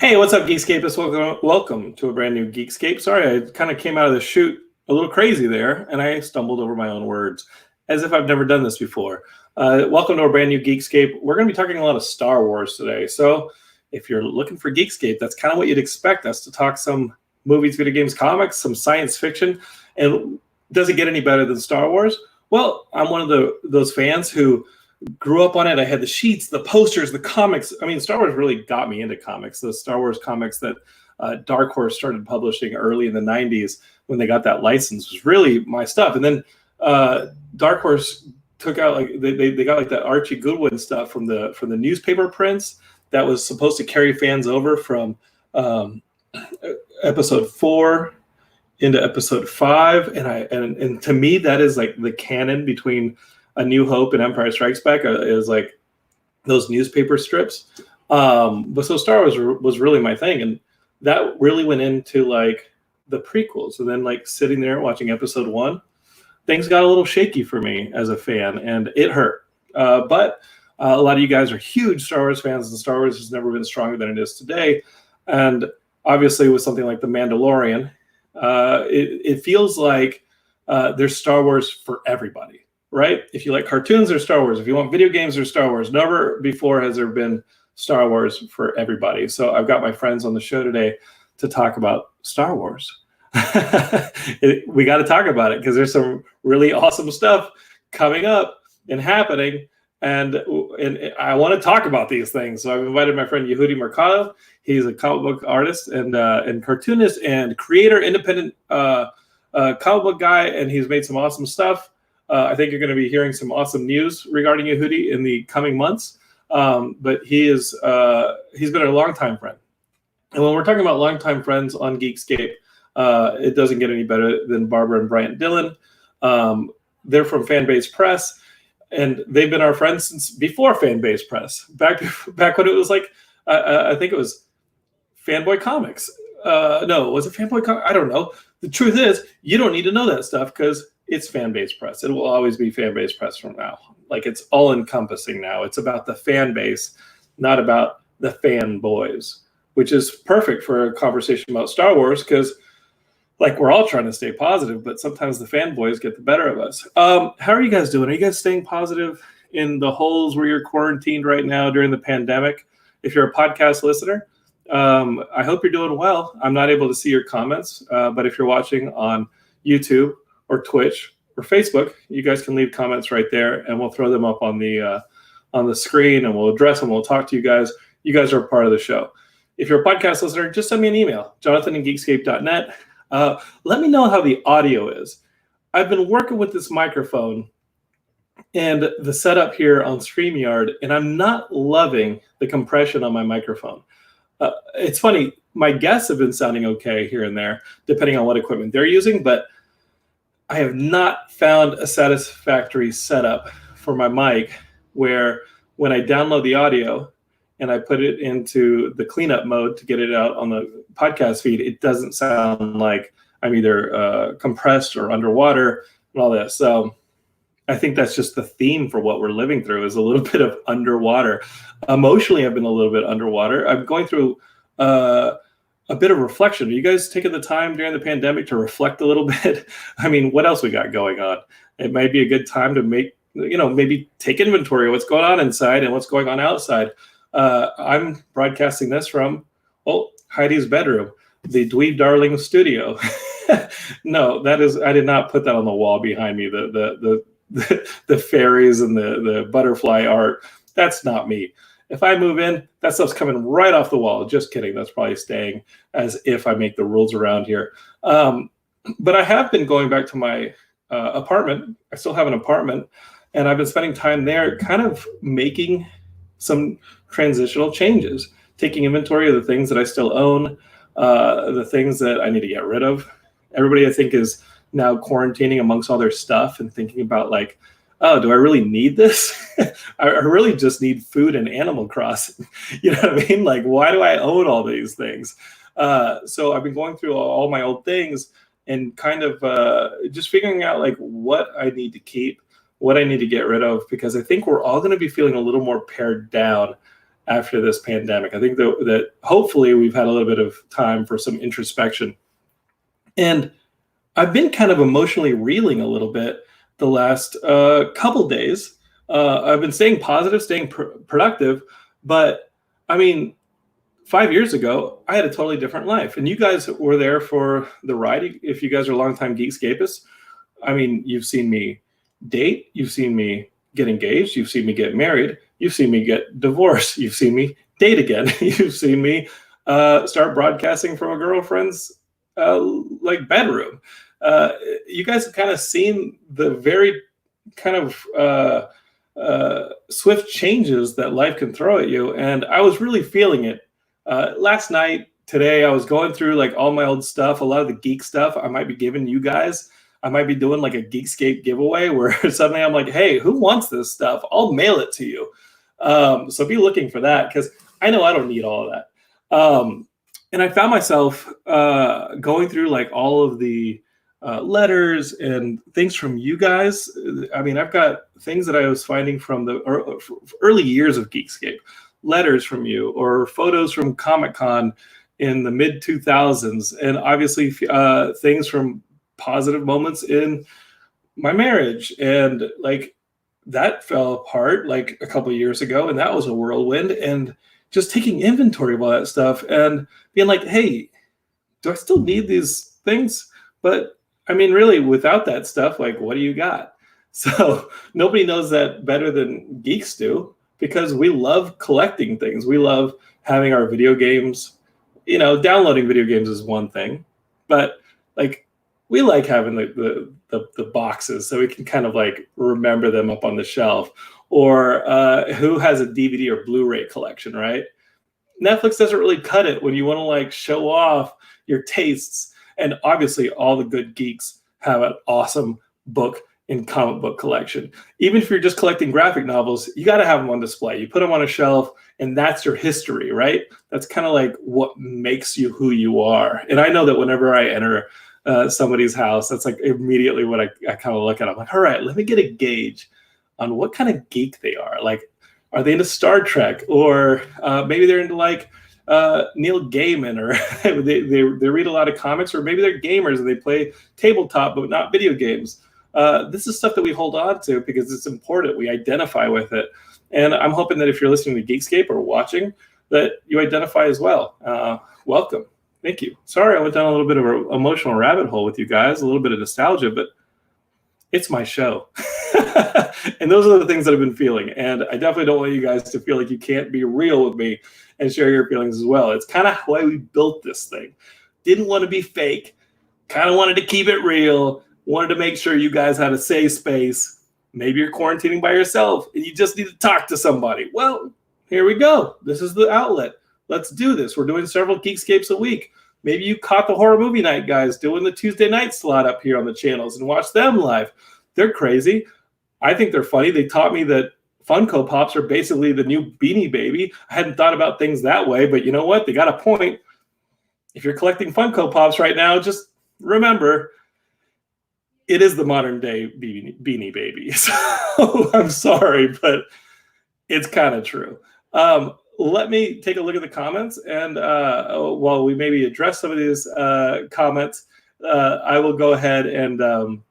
Hey, what's up, Geekscapists? Welcome to a brand new Geekscape. Sorry, I kind of came out of the chute a little crazy there, and I stumbled over my own words, as if I've never done this before. Welcome to a brand new Geekscape. We're going to be talking a lot of Star Wars today. So if you're looking for Geekscape, that's kind of what you'd expect us to talk some movies, video games, comics, some science fiction. And does it get any better than Star Wars? Well, I'm one of those fans who grew up on it. I had the sheets, the posters, the comics. I mean, Star Wars really got me into comics. The Star Wars comics that Dark Horse started publishing early in the 90s when they got that license was really my stuff. And then Dark Horse took out, like, they got like that Archie Goodwin stuff from the newspaper prints that was supposed to carry fans over from episode 4 into episode 5. And to me, that is like the canon between A New Hope and Empire Strikes Back is like those newspaper strips. But so Star Wars was really my thing. And that really went into like the prequels. And then like sitting there watching episode 1, things got a little shaky for me as a fan, and it hurt. But a lot of you guys are huge Star Wars fans, and Star Wars has never been stronger than it is today. And obviously with something like The Mandalorian, it feels like there's Star Wars for everybody. Right? If you like cartoons, there's Star Wars. If you want video games, there's Star Wars. Never before has there been Star Wars for everybody. So I've got my friends on the show today to talk about Star Wars. We got to talk about it because there's some really awesome stuff coming up and happening. And I want to talk about these things. So I've invited my friend Yehudi Mercado. He's a comic book artist and cartoonist and creator, independent comic book guy. And he's made some awesome stuff. I think you're going to be hearing some awesome news regarding Yehudi in the coming months. But he's been a longtime friend. And when we're talking about longtime friends on Geekscape, it doesn't get any better than Barbra and Bryant Dillon. They're from Fanbase Press, and they've been our friends since before Fanbase Press. Back when it was like, I think it was Fanboy Comics. No, was it Fanboy Comics? I don't know. The truth is, you don't need to know that stuff because it's Fanbase Press. It will always be Fanbase Press from now. Like, it's all encompassing now. It's about the fan base, not about the fanboys, which is perfect for a conversation about Star Wars because, like, we're all trying to stay positive, but sometimes the fanboys get the better of us. How are you guys doing? Are you guys staying positive in the holes where you're quarantined right now during the pandemic? If you're a podcast listener, I hope you're doing well. I'm not able to see your comments, but if you're watching on YouTube or Twitch or Facebook, you guys can leave comments right there, and we'll throw them up on the screen, and we'll address them. We'll talk to you guys. You guys are a part of the show. If you're a podcast listener, just send me an email, jonathan@geekscape.net. Let me know how the audio is. I've been working with this microphone and the setup here on StreamYard, and I'm not loving the compression on my microphone. It's funny, my guests have been sounding okay here and there, depending on what equipment they're using, but I have not found a satisfactory setup for my mic where when I download the audio and I put it into the cleanup mode to get it out on the podcast feed, it doesn't sound like I'm either compressed or underwater and all that. So I think that's just the theme for what we're living through is a little bit of underwater. Emotionally, I've been a little bit underwater. I'm going through a bit of reflection. Are you guys taking the time during the pandemic to reflect a little bit? I mean, what else we got going on? It might be a good time to maybe take inventory of what's going on inside and what's going on outside. I'm broadcasting this from, Heidi's bedroom, the Dweeb Darling studio. No, I did not put that on the wall behind me. The fairies and the butterfly art. That's not me. If I move in, that stuff's coming right off the wall. Just kidding. That's probably staying as if I make the rules around here. But I have been going back to my apartment. I still have an apartment, and I've been spending time there kind of making some transitional changes, taking inventory of the things that I still own, the things that I need to get rid of. Everybody, I think, is now quarantining amongst all their stuff and thinking about like, oh, do I really need this? I really just need food and Animal Crossing. You know what I mean? Like, why do I own all these things? So I've been going through all my old things and kind of just figuring out like what I need to keep, what I need to get rid of, because I think we're all going to be feeling a little more pared down after this pandemic. I think that hopefully we've had a little bit of time for some introspection. And I've been kind of emotionally reeling a little bit the last couple days. I've been staying positive, staying productive, but I mean, 5 years ago, I had a totally different life, and you guys were there for the ride. If you guys are longtime Geekscapists, I mean, you've seen me date, you've seen me get engaged, you've seen me get married, you've seen me get divorced, you've seen me date again, you've seen me start broadcasting from a girlfriend's like bedroom. You guys have kind of seen the very kind of swift changes that life can throw at you, and I was really feeling it. Last night, today, I was going through like all my old stuff, a lot of the geek stuff I might be giving you guys. I might be doing like a Geekscape giveaway where suddenly I'm like, hey, who wants this stuff? I'll mail it to you. So be looking for that, because I know I don't need all of that. And I found myself going through like all of the letters and things from you guys. I mean, I've got things that I was finding from the early years of Geekscape, letters from you or photos from Comic-Con in the mid 2000s, and obviously things from positive moments in my marriage. And like that fell apart like a couple of years ago, and that was a whirlwind. And just taking inventory of all that stuff and being like, hey, do I still need these things? But I mean, really, without that stuff, like, what do you got? So nobody knows that better than geeks do, because we love collecting things. We love having our video games. You know, downloading video games is one thing, but like we like having the boxes so we can kind of like remember them up on the shelf. Or who has a DVD or Blu-ray collection, right? Netflix doesn't really cut it when you want to like show off your tastes. And obviously all the good geeks have an awesome book and comic book collection. Even if you're just collecting graphic novels, you got to have them on display. You put them on a shelf, and that's your history, right? That's kind of like what makes you who you are. And I know that whenever I enter somebody's house, that's like immediately what I kind of look at. I'm like, all right, let me get a gauge on what kind of geek they are. Like, are they into Star Trek? Or maybe they're into like Neil Gaiman, or they read a lot of comics, or maybe they're gamers and they play tabletop but not video games. This is stuff that we hold on to because it's important. We identify with it. And I'm hoping that if you're listening to Geekscape or watching, that you identify as well. Welcome. Thank you. Sorry, I went down a little bit of an emotional rabbit hole with you guys, a little bit of nostalgia, but it's my show. And those are the things that I've been feeling. And I definitely don't want you guys to feel like you can't be real with me and share your feelings as well. It's kind of why we built this thing. Didn't want to be fake. Kind of wanted to keep it real. Wanted to make sure you guys had a safe space. Maybe you're quarantining by yourself and you just need to talk to somebody. Well, here we go. This is the outlet. Let's do this. We're doing several Geekscapes a week. Maybe you caught the horror movie night guys doing the Tuesday night slot up here on the channels and watch them live. They're crazy. I think they're funny. They taught me that Funko Pops are basically the new Beanie Baby. I hadn't thought about things that way, but you know what? They got a point. If you're collecting Funko Pops right now, just remember, it is the modern day Beanie Baby. So I'm sorry, but it's kind of true. Let me take a look at the comments, and while we maybe address some of these comments, I will go ahead and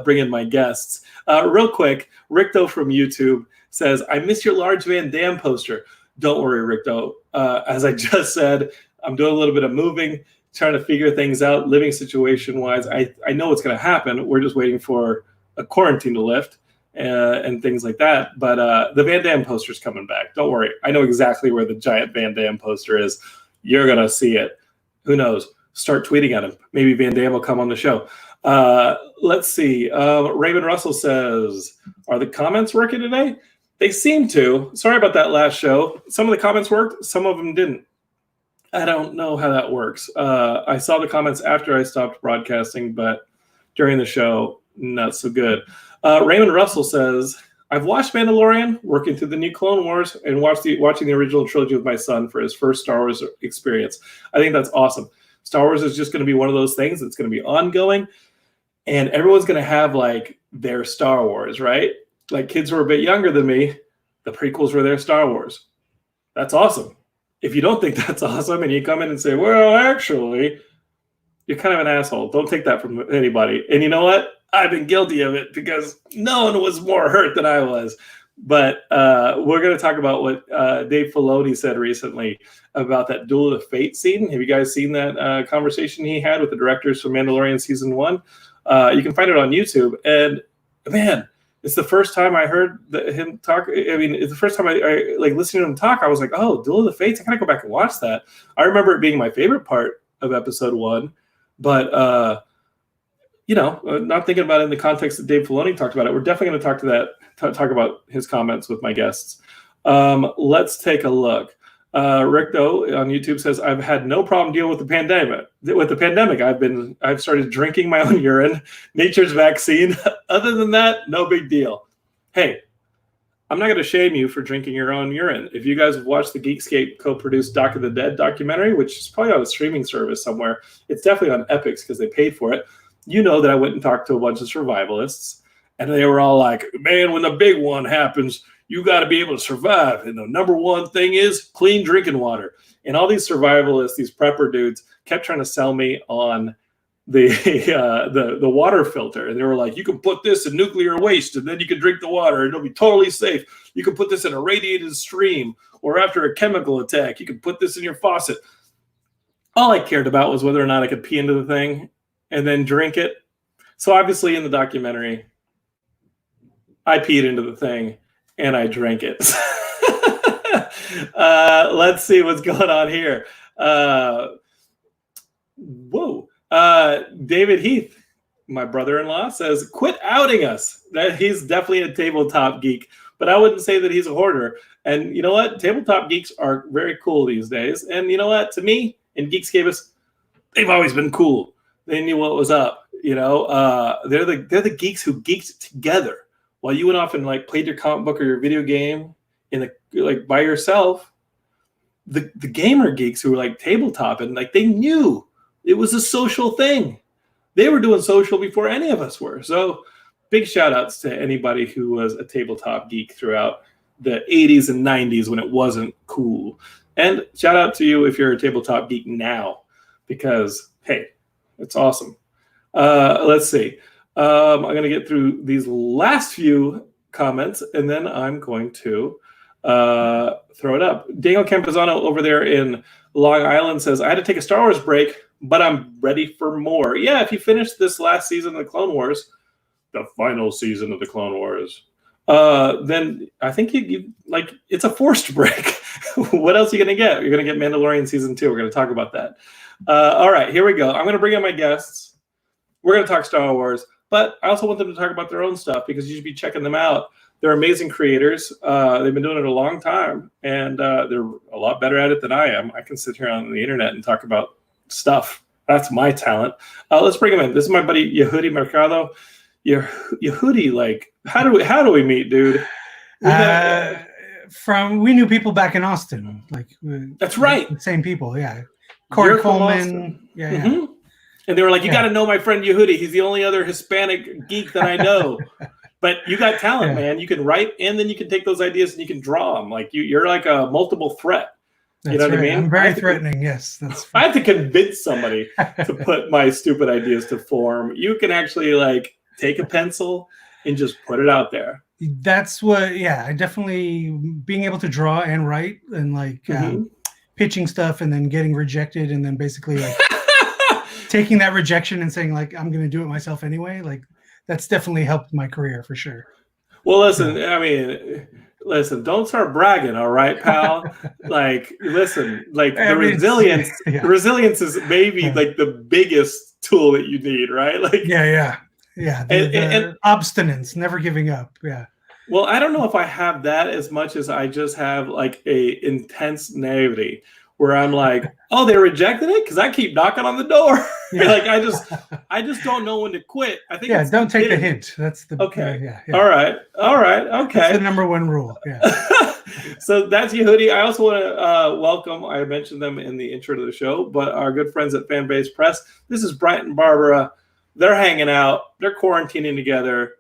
bring in my guests. Real quick, Rickdo from YouTube says, I miss your large Van Damme poster. Don't worry, Rickdo. As I just said, I'm doing a little bit of moving, trying to figure things out, living situation-wise. I know what's going to happen. We're just waiting for a quarantine to lift and things like that. But the Van Damme poster's coming back. Don't worry. I know exactly where the giant Van Damme poster is. You're going to see it. Who knows? Start tweeting at him. Maybe Van Damme will come on the show. Let's see. Raymond Russell says, are the comments working today? They seem to. Sorry about that last show. Some of the comments worked. Some of them didn't. I don't know how that works. I saw the comments after I stopped broadcasting, but during the show, not so good. Raymond Russell says, I've watched Mandalorian, working through the new Clone Wars, and watching the original trilogy with my son for his first Star Wars experience. I think that's awesome. Star Wars is just going to be one of those things that's going to be ongoing, and everyone's going to have like their Star Wars, right? Like kids who are a bit younger than me, the prequels were their Star Wars. That's awesome. If you don't think that's awesome and you come in and say, well, actually, you're kind of an asshole. Don't take that from anybody. And you know what? I've been guilty of it because no one was more hurt than I was. But we're going to talk about what Dave Filoni said recently about that Duel of the Fate scene. Have you guys seen that conversation he had with the directors from Mandalorian Season 1? You can find it on YouTube. And, man, it's the first time I heard him talk. I mean, it's the first time I like listening to him talk. I was like, oh, Duel of the Fates. I got to go back and watch that. I remember it being my favorite part of Episode 1. But, not thinking about it in the context that Dave Filoni talked about it. We're definitely going to talk about his comments with my guests. Let's take a look. Rick Doe on YouTube says, I've had no problem dealing with the pandemic. I've started drinking my own urine, nature's vaccine. Other than that, no big deal. Hey, I'm not going to shame you for drinking your own urine. If you guys have watched the Geekscape co-produced Dock of the Dead documentary, which is probably on a streaming service somewhere, it's definitely on Epix because they paid for it. You know that I went and talked to a bunch of survivalists, and they were all like, man, when the big one happens, you got to be able to survive. And the number one thing is clean drinking water. And all these survivalists, these prepper dudes, kept trying to sell me on the water filter. And they were like, you can put this in nuclear waste, and then you can drink the water, and it'll be totally safe. You can put this in a radiated stream, or after a chemical attack, you can put this in your faucet. All I cared about was whether or not I could pee into the thing and then drink it. So obviously in the documentary, I peed into the thing and I drank it. Let's see what's going on here. David Heath, my brother-in-law, says, quit outing us. That he's definitely a tabletop geek, but I wouldn't say that he's a hoarder. And you know what? Tabletop geeks are very cool these days. And you know what? To me, in Geekscape, they've always been cool. They knew what was up. They're the geeks who geeked together while you went off and like played your comic book or your video game by yourself. The gamer geeks who were like tabletop and like they knew it was a social thing. They were doing social before any of us were. So big shout outs to anybody who was a tabletop geek throughout the 80s and 90s when it wasn't cool. And shout out to you if you're a tabletop geek now, because hey, it's awesome. Let's see. I'm going to get through these last few comments, and then I'm going to throw it up. Daniel Campazano over there in Long Island says, I had to take a Star Wars break, but I'm ready for more. Yeah, if you finish this last season of the Clone Wars, the final season of the Clone Wars, then I think you it's a forced break. What else are you going to get? You're going to get Mandalorian Season 2. We're going to talk about that. All right, here we go. I'm going to bring in my guests. We're going to talk Star Wars, but I also want them to talk about their own stuff because you should be checking them out. They're amazing creators. They've been doing it a long time, and they're a lot better at it than I am. I can sit here on the internet and talk about stuff. That's my talent. Let's bring him in. This is my buddy Yehudi Mercado. Yehudi, like, how do we meet, dude? We knew people back in Austin. That's right. Same people, yeah. Corey Coleman. Yeah, mm-hmm. Yeah. And they were like, you got to know my friend Yehudi. He's the only other Hispanic geek that I know. But you got talent, man. You can write, and then you can take those ideas and you can draw them. Like you're like a multiple threat. That's what I mean? I'm very threatening. Yes, I have to convince somebody to put my stupid ideas to form. You can actually like take a pencil and just put it out there. That's what. Yeah, I definitely being able to draw and write and like pitching stuff and then getting rejected and then basically like taking that rejection and saying like I'm going to do it myself anyway. Like. That's definitely helped my career for sure. Well, listen, don't start bragging, all right, pal? The resilience is maybe like the biggest tool that you need, right? Like, yeah. And obstinance, never giving up. Yeah. Well, I don't know if I have that as much as I just have like a intense naivety where I'm like, oh, they rejected it because I keep knocking on the door. Yeah. Like I just don't know when to quit. I think don't take the hint. That's the okay. Yeah. All right. Okay. That's the number one rule. Yeah. So that's Yehudi. I also want to welcome. I mentioned them in the intro to the show, but our good friends at Fanbase Press. This is Bryant and Barbra. They're hanging out. They're quarantining together.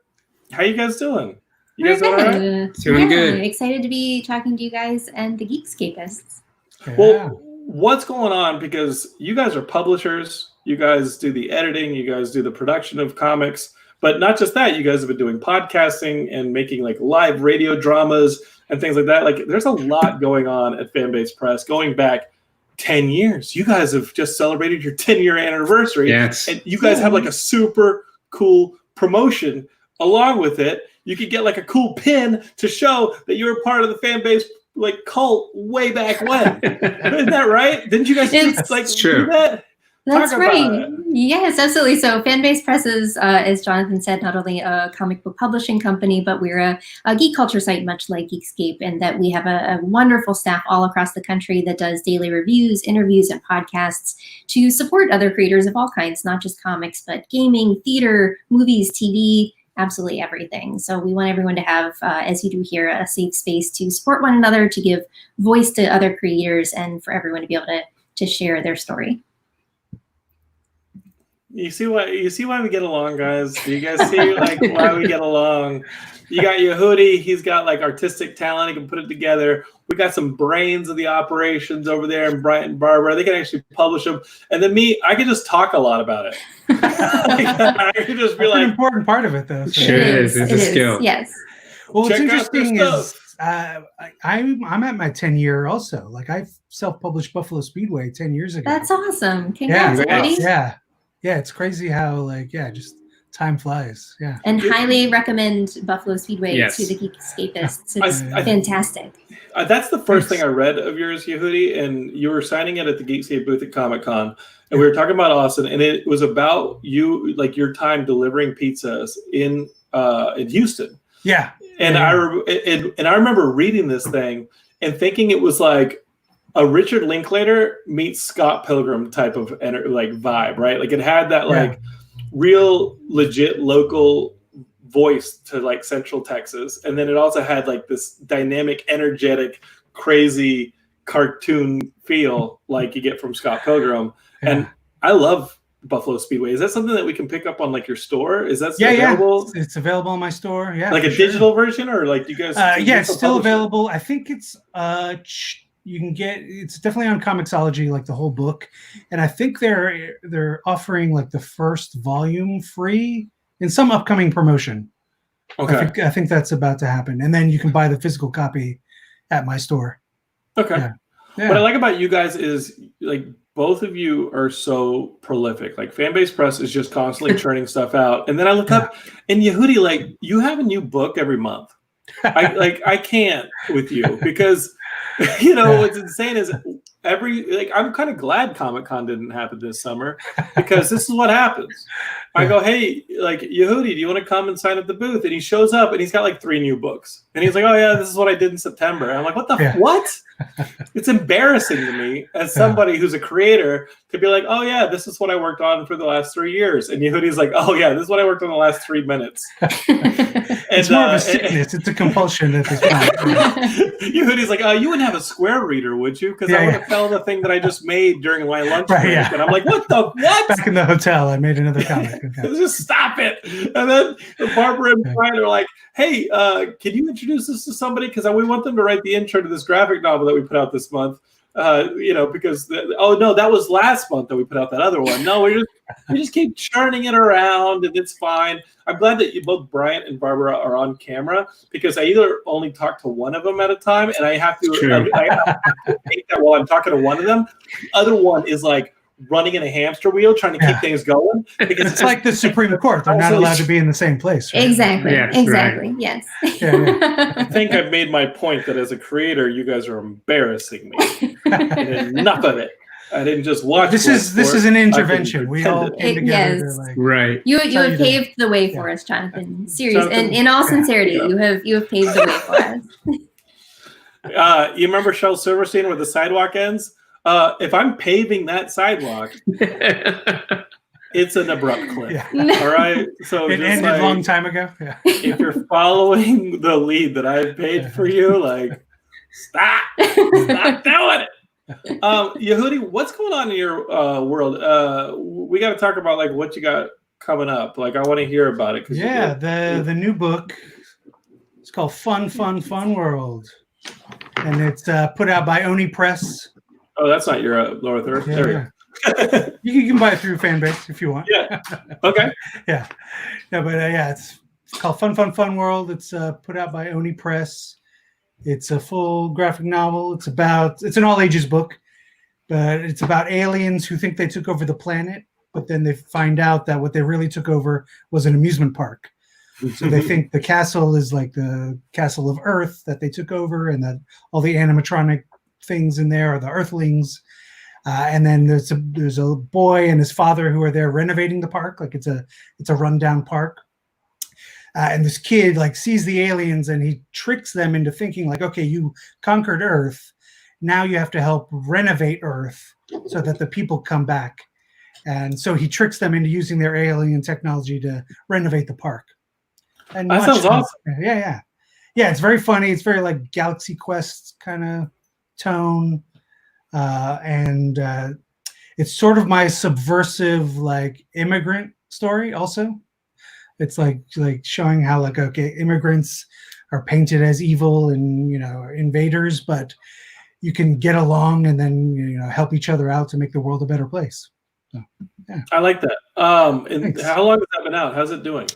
How you guys doing? You guys doing all right? Doing good. Excited to be talking to you guys and the Geekscapists. Yeah. Well, what's going on? Because you guys are publishers. You guys do the editing. You guys do the production of comics. But not just that. You guys have been doing podcasting and making like live radio dramas and things like that. Like, there's a lot going on at Fanbase Press going back 10 years. You guys have just celebrated your 10-year anniversary. Yes. And you guys have like a super cool promotion along with it. You could get like a cool pin to show that you were part of the Fanbase like cult way back when. Isn't that right? Didn't you guys just like do that? That's right. Yes, absolutely. So Fanbase Press is, as Jonathan said, not only a comic book publishing company, but we're a geek culture site, much like Geekscape, and that we have a wonderful staff all across the country that does daily reviews, interviews, and podcasts to support other creators of all kinds, not just comics, but gaming, theater, movies, TV, absolutely everything. So we want everyone to have, as you do here, a safe space to support one another, to give voice to other creators, and for everyone to be able to share their story. You see why we get along, guys? Do you guys see like why we get along? You got Yehudi, he's got like artistic talent, he can put it together. We got some brains of the operations over there, and Bryant and Barbra, they can actually publish them. And then me, I can just talk a lot about it. I can just be like, an important part of it, though. So. Sure is. It's a skill. Yes. Well, what's Check out interesting their is I'm at my 10 year also. Like I self-published Buffalo Speedway 10 years ago. That's awesome. Congrats, buddy. Yeah, it's crazy how just time flies. Yeah. And highly recommend Buffalo Speedway Yes. to the Geekscapists. It's fantastic. That's the first thing I read of yours, Yehudi, and you were signing it at the Geekscape booth at Comic-Con, and we were talking about Austin, and it was about you, like your time delivering pizzas in Houston. Yeah. And I remember reading this thing and thinking it was like a Richard Linklater meets Scott Pilgrim type of like vibe, right? Like it had that like real legit local voice to like Central Texas, and then it also had like this dynamic, energetic, crazy cartoon feel like you get from Scott Pilgrim. And I love Buffalo Speedway. Is that something that we can pick up on like your store? Is that still available? It's available in my store. Yeah, like a digital version, or like you guys? It's still available. I think it's you can get, it's definitely on Comixology, like the whole book, and I think they're offering like the first volume free in some upcoming promotion. Okay, I think that's about to happen, and then you can buy the physical copy at my store. Okay. Yeah. What I like about you guys is like both of you are so prolific. Like Fanbase Press is just constantly churning stuff out, and then I look up, and Yehudi, like you have a new book every month. I can't with you because. You know, what's insane is I'm kind of glad Comic-Con didn't happen this summer, because this is what happens. I go, hey, like, Yehudi, do you want to come and sign at the booth? And he shows up and he's got like 3 new books. And he's like, oh yeah, this is what I did in September. And I'm like, what? It's embarrassing to me as somebody who's a creator to be like, oh yeah, this is what I worked on for the last 3 years. And Yehudi's like, oh yeah, this is what I worked on the last 3 minutes. It's more of a sickness. It's a compulsion at this point. Yehudi's like, you wouldn't have a Square reader, would you? Because I would have fell the thing that I just made during my lunch break. And I'm like, what? Back in the hotel, I made another comic. Just stop it. And then Barbra and Bryant are like, hey, can you introduce this to somebody? Because we want them to write the intro to this graphic novel that we put out this month. Because that was last month that we put out that other one. No, we just keep churning it around, and it's fine. I'm glad that you both, Bryant and Barbra, are on camera, because I either only talk to one of them at a time, and I have to take that while I'm talking to one of them. The other one is like running in a hamster wheel trying to keep things going, because it's like the Supreme Court. They're not allowed to be in the same place. Right? Exactly. Exactly. Right. Yes. I think I've made my point that as a creator, you guys are embarrassing me. And enough of it. I didn't just watch. This is an intervention. We all came together. Yes. Right. You have paved the way for us, Jonathan. Seriously, and in all sincerity, you have paved the way for us. You remember Shel Silverstein where the sidewalk ends? If I'm paving that sidewalk, it's an abrupt cliff. Yeah. All right. So it ended a long time ago. Yeah. If you're following the lead that I've paid for you, like stop doing it. Yehudi, what's going on in your world? We got to talk about like what you got coming up. Like I want to hear about it. The new book. It's called Fun World, and it's put out by Oni Press. Oh, that's not your Lower Third. Yeah, There we go. You can buy it through Fanbase if you want. Yeah. Okay. Yeah. No, but it's called Fun World. It's put out by Oni Press. It's a full graphic novel. It's an all ages book, but it's about aliens who think they took over the planet, but then they find out that what they really took over was an amusement park. So they think the castle is like the castle of Earth that they took over, and that all the animatronic things in there are the Earthlings. And then there's a boy and his father who are there renovating the park, like it's a rundown park. And this kid like sees the aliens, and he tricks them into thinking like, okay, you conquered Earth, now you have to help renovate Earth so that the people come back. And so he tricks them into using their alien technology to renovate the park. And that sounds awesome. Yeah. It's very funny. It's very like Galaxy Quest kind of tone, and it's sort of my subversive like immigrant story. Also, it's like showing how like, okay, immigrants are painted as evil and invaders, but you can get along and then help each other out to make the world a better place. So, yeah, I like that. And how long has that been out? How's it doing?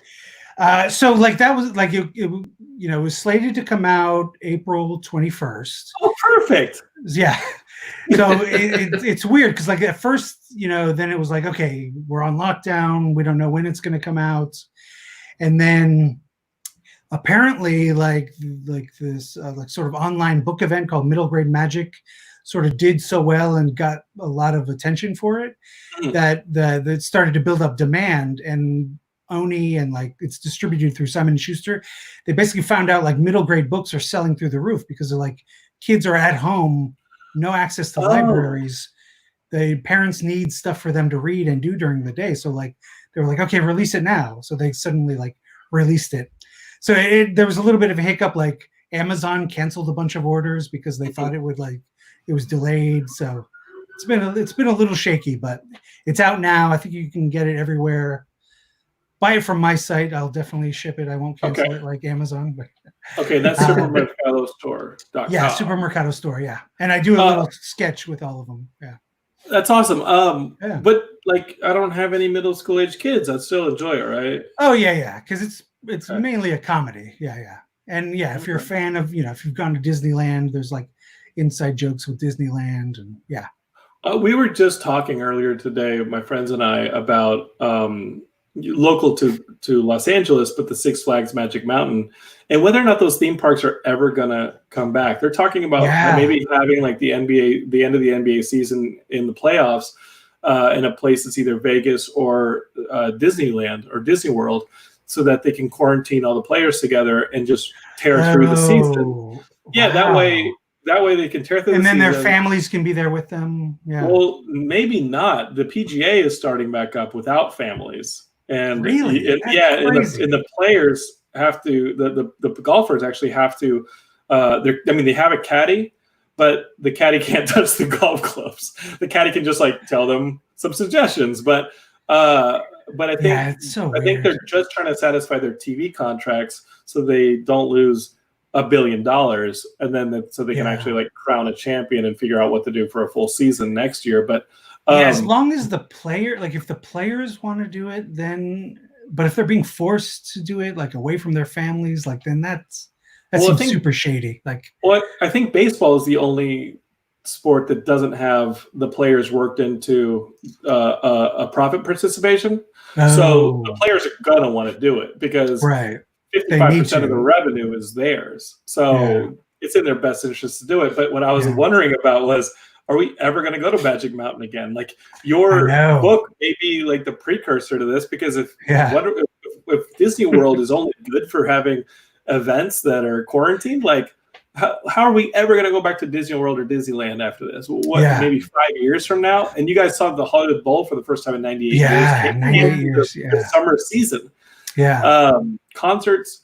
So like that was like it was slated to come out April 21st. Oh, perfect. Yeah. So it's weird because like at first, then it was like, okay, we're on lockdown. We don't know when it's going to come out. And then apparently like this like sort of online book event called Middle Grade Magic sort of did so well and got a lot of attention for it that it started to build up demand. And Oni and like it's distributed through Simon & Schuster. They basically found out like middle grade books are selling through the roof because they're like kids are at home, no access to libraries. The parents need stuff for them to read and do during the day. So like they were like, okay, release it now. So they suddenly like released it. So there was a little bit of a hiccup. Like Amazon canceled a bunch of orders because they thought it was delayed. So it's been a little shaky, but it's out now. I think you can get it everywhere. Buy it from my site. I'll definitely ship it. I won't cancel it like Amazon. But okay, that's supermercadostore.com. Yeah, Supermercado store. Yeah, and I do a little sketch with all of them. Yeah, that's awesome. But like, I don't have any middle school age kids. I'd still enjoy it, right? Oh yeah, because it's mainly a comedy. Yeah, and yeah, if you're a fan of if you've gone to Disneyland, there's like inside jokes with Disneyland, and yeah. We were just talking earlier today, my friends and I, about local to Los Angeles, but the Six Flags Magic Mountain, and whether or not those theme parks are ever gonna come back. They're talking about maybe having like the end of the NBA season in the playoffs in a place that's either Vegas or Disneyland or Disney World, so that they can quarantine all the players together and just tear through the season. Yeah, that way they can tear through the season. And then their families can be there with them. Yeah. Well, maybe not. The PGA is starting back up without families. And really? And the players have to, the golfers actually have to, they have a caddy, but the caddy can't touch the golf clubs. The caddy can just like tell them some suggestions. But I think I think they're just trying to satisfy their TV contracts so they don't lose $1 billion, and then so they can actually like crown a champion and figure out what to do for a full season next year. But as long as the player, like if the players want to do it, then, but if they're being forced to do it like away from their families, like then that seems super shady. Like, well, I think baseball is the only sport that doesn't have the players worked into a profit participation. So the players are gonna want to do it because 55% of the revenue is theirs. So it's in their best interest to do it. But what I was wondering about was, are we ever going to go to Magic Mountain again? Like your book may be like the precursor to this, because if Disney World is only good for having events that are quarantined, like how are we ever going to go back to Disney World or Disneyland after this? Maybe 5 years from now? And you guys saw the Hollywood Bowl for the first time in 98 years. Yeah, 98 years. The summer season. Yeah. Concerts,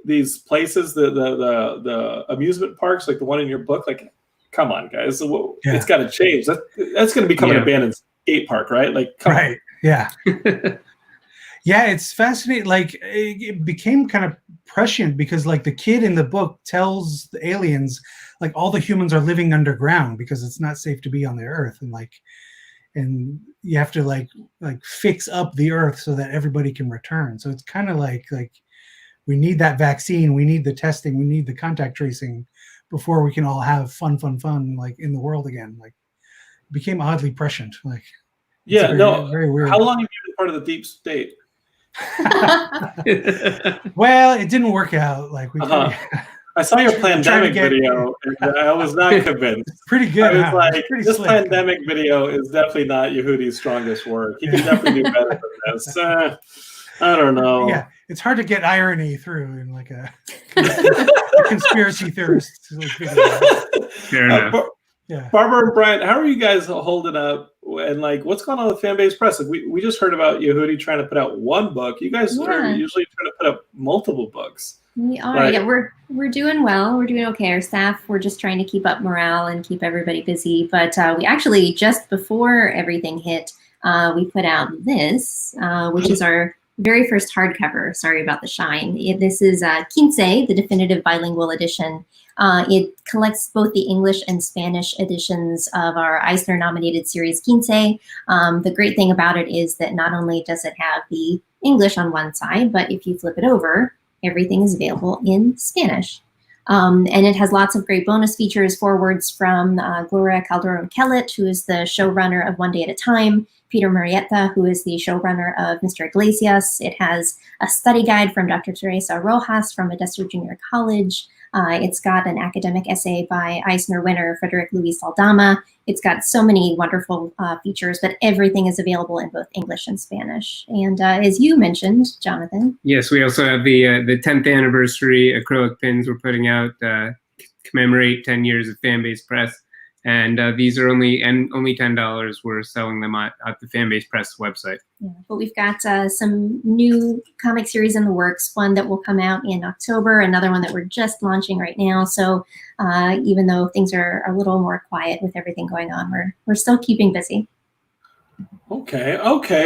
these places, the amusement parks, like the one in your book, like, come on, guys. It's got to change. That's going to become an abandoned skate park, right? Like, come on. Yeah. Yeah, it's fascinating. Like, it became kind of prescient because like the kid in the book tells the aliens like all the humans are living underground because it's not safe to be on the Earth, and you have to like fix up the Earth so that everybody can return. So it's kind of like we need that vaccine, we need the testing, we need the contact tracing before we can all have fun like in the world again. Like it became oddly prescient. Like very weird. How long have you been part of the deep state? Well, it didn't work out. Like I saw your pandemic video, and I was not convinced. Pretty good. I was like, this pandemic video is definitely not Yehudi's strongest work. He can definitely do better than this. I don't know. Yeah, it's hard to get irony through in like a conspiracy theorist video. Fair enough. Yeah. Barbra and Bryant, how are you guys holding up? And like, what's going on with fan base press? Like, we just heard about Yehudi trying to put out one book. You guys are usually trying to put up multiple books. We are. Yeah, we're doing well. We're doing okay. Our staff, we're just trying to keep up morale and keep everybody busy. But we actually, just before everything hit, we put out this, which is our very first hardcover. Sorry about the shine. This is Quince, the definitive bilingual edition. It collects both the English and Spanish editions of our Eisner-nominated series Quince. The great thing about it is that not only does it have the English on one side, but if you flip it over, everything is available in Spanish. And it has lots of great bonus features, forewords from Gloria Calderon-Kellett, who is the showrunner of One Day at a Time, Peter Murrieta, who is the showrunner of Mr. Iglesias. It has a study guide from Dr. Teresa Rojas from Modesto Junior College. It's got an academic essay by Eisner winner Frederick Luis Aldama. It's got so many wonderful features, but everything is available in both English and Spanish. And as you mentioned, Jonathan. Yes, we also have the 10th anniversary acrylic pins we're putting out commemorate 10 years of Fanbase Press. And these are only $10. We're selling them at the Fanbase Press website. Yeah, but we've got some new comic series in the works, one that will come out in October, another one that we're just launching right now. So even though things are a little more quiet with everything going on, we're still keeping busy. Okay.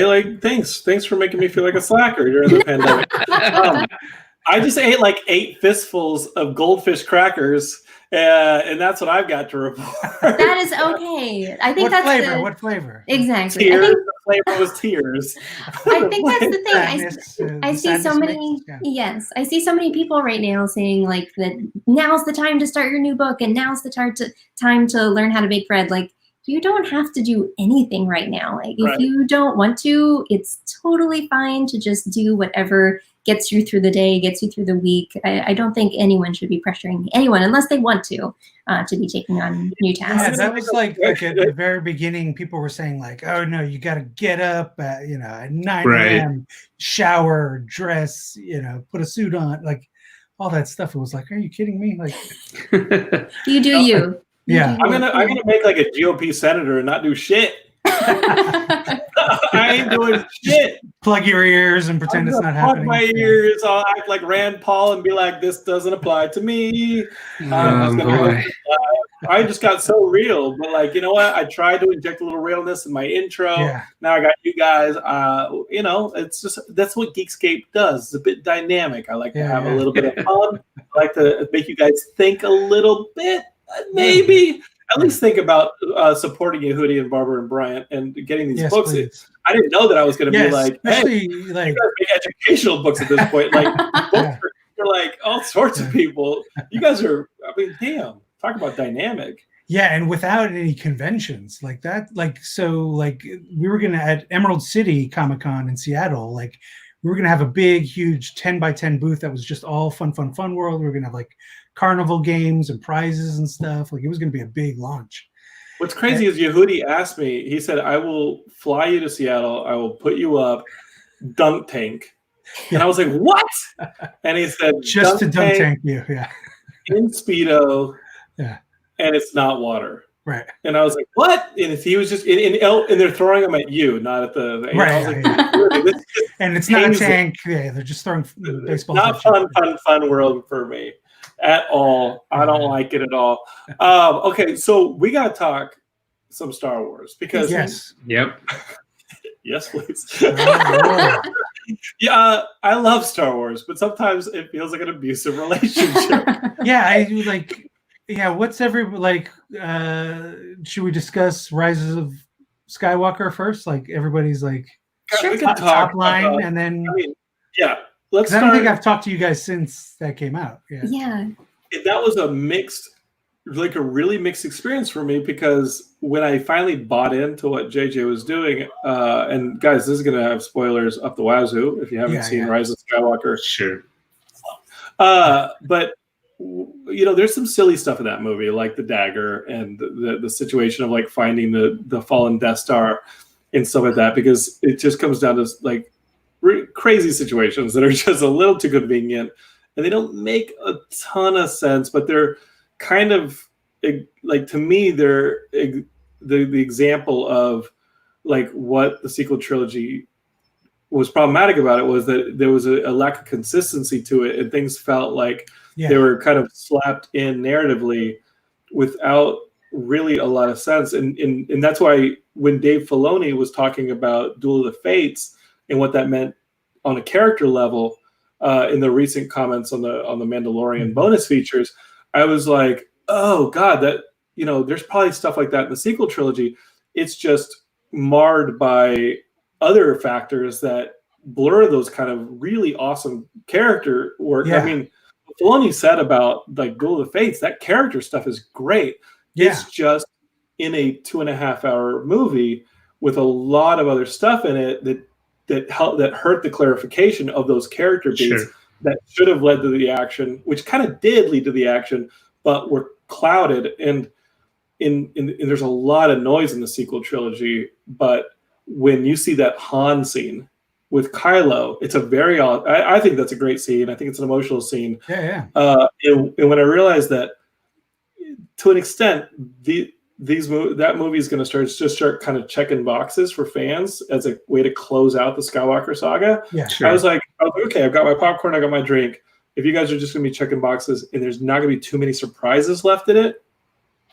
Like, thanks for making me feel like a slacker during the pandemic. I just ate like 8 fistfuls of goldfish crackers. And that's what I've got to report. That is okay. I think What flavor? Exactly. Tears. The flavor was tears. I think that's the thing. I see so many. Yes, I see so many people right now saying like that. Now's the time to start your new book, and now's the time to learn how to bake bread. Like, you don't have to do anything right now. Like, if you don't want to, it's totally fine to just do whatever gets you through the day, gets you through the week. I don't think anyone should be pressuring anyone unless they want to be taking on new tasks. Yeah, that was like at the very beginning, people were saying like, oh no, you got to get up at 9 a.m., shower, dress, put a suit on, like all that stuff. It was like, are you kidding me? Like, you do you. Yeah. I'm gonna make like a GOP senator and not do shit. I ain't doing shit. Plug your ears and pretend it's not happening. Plug my ears. I'll act like Rand Paul and be like, "This doesn't apply to me." I just got so real, but like, you know what? I tried to inject a little realness in my intro. Yeah. Now I got you guys. It's just that's what Geekscape does. It's a bit dynamic. I like to have a little bit of fun. I like to make you guys think a little bit, maybe. At least think about supporting Yehudi and Barbra and Bryant and getting these books. I didn't know that I was going to be like, hey, you guys make educational books at this point. Like, books for like all sorts of people. You guys are, damn, talk about dynamic. Yeah, and without any conventions like that. We were going to, at Emerald City Comic-Con in Seattle, like, we were going to have a big, huge 10x10 booth that was just all fun world. We were going to have like carnival games and prizes and stuff. Like, it was going to be a big launch. What's crazy is Yehudi asked me, he said, I will fly you to Seattle. I will put you up dunk tank. And I was like, what? And he said, just to dunk tank you. Yeah. In Speedo. Yeah. And it's not water. Right. And I was like, what? And he was just, and they're throwing them at you, not at the, right. I was like, really, and it's not a tank. Yeah. They're just throwing baseball. Not fun world for me. At all. I don't like it at all. Okay, so we got to talk some Star Wars because yes. Yep. Yes, please. Yeah, I love Star Wars, but sometimes it feels like an abusive relationship. Yeah, I like. Yeah, what's every like? Should we discuss Rises of Skywalker first? Like everybody's like Sure. We can top talk line, about, and then I mean, yeah, let's 'cause I don't think start. I've talked to you guys since that came out. Yeah, Yeah. That was a really mixed experience for me, because when I finally bought into what JJ was doing, and guys, this is going to have spoilers up the wazoo if you haven't seen Rise of Skywalker. Sure. But there's some silly stuff in that movie, like the dagger and the situation of like finding the fallen Death Star and stuff like that, because it just comes down to like crazy situations that are just a little too convenient, and they don't make a ton of sense, but they're kind of like, to me, they're the example of like what the sequel trilogy was problematic about. It was that there was a lack of consistency to it, and things felt like they were kind of slapped in narratively without really a lot of sense. And that's why when Dave Filoni was talking about Duel of the Fates and what that meant on a character level, in the recent comments on the Mandalorian bonus features, I was like, oh God, that, there's probably stuff like that in the sequel trilogy. It's just marred by other factors that blur those kind of really awesome character work. I mean, what Filoni said about like Duel of the Fates, that character stuff is great. It's just in a 2.5-hour movie with a lot of other stuff in it that hurt the clarification of those character beats that should have led to the action, which kind of did lead to the action, but were clouded. And there's a lot of noise in the sequel trilogy, but when you see that Han scene with Kylo, it's a very odd. I think that's a great scene. I think it's an emotional scene. And when I realized that, to an extent, that movie is going to start kind of checking boxes for fans as a way to close out the Skywalker saga. I was like, okay, I've got my popcorn, I got my drink. If you guys are just going to be checking boxes and there's not going to be too many surprises left in it,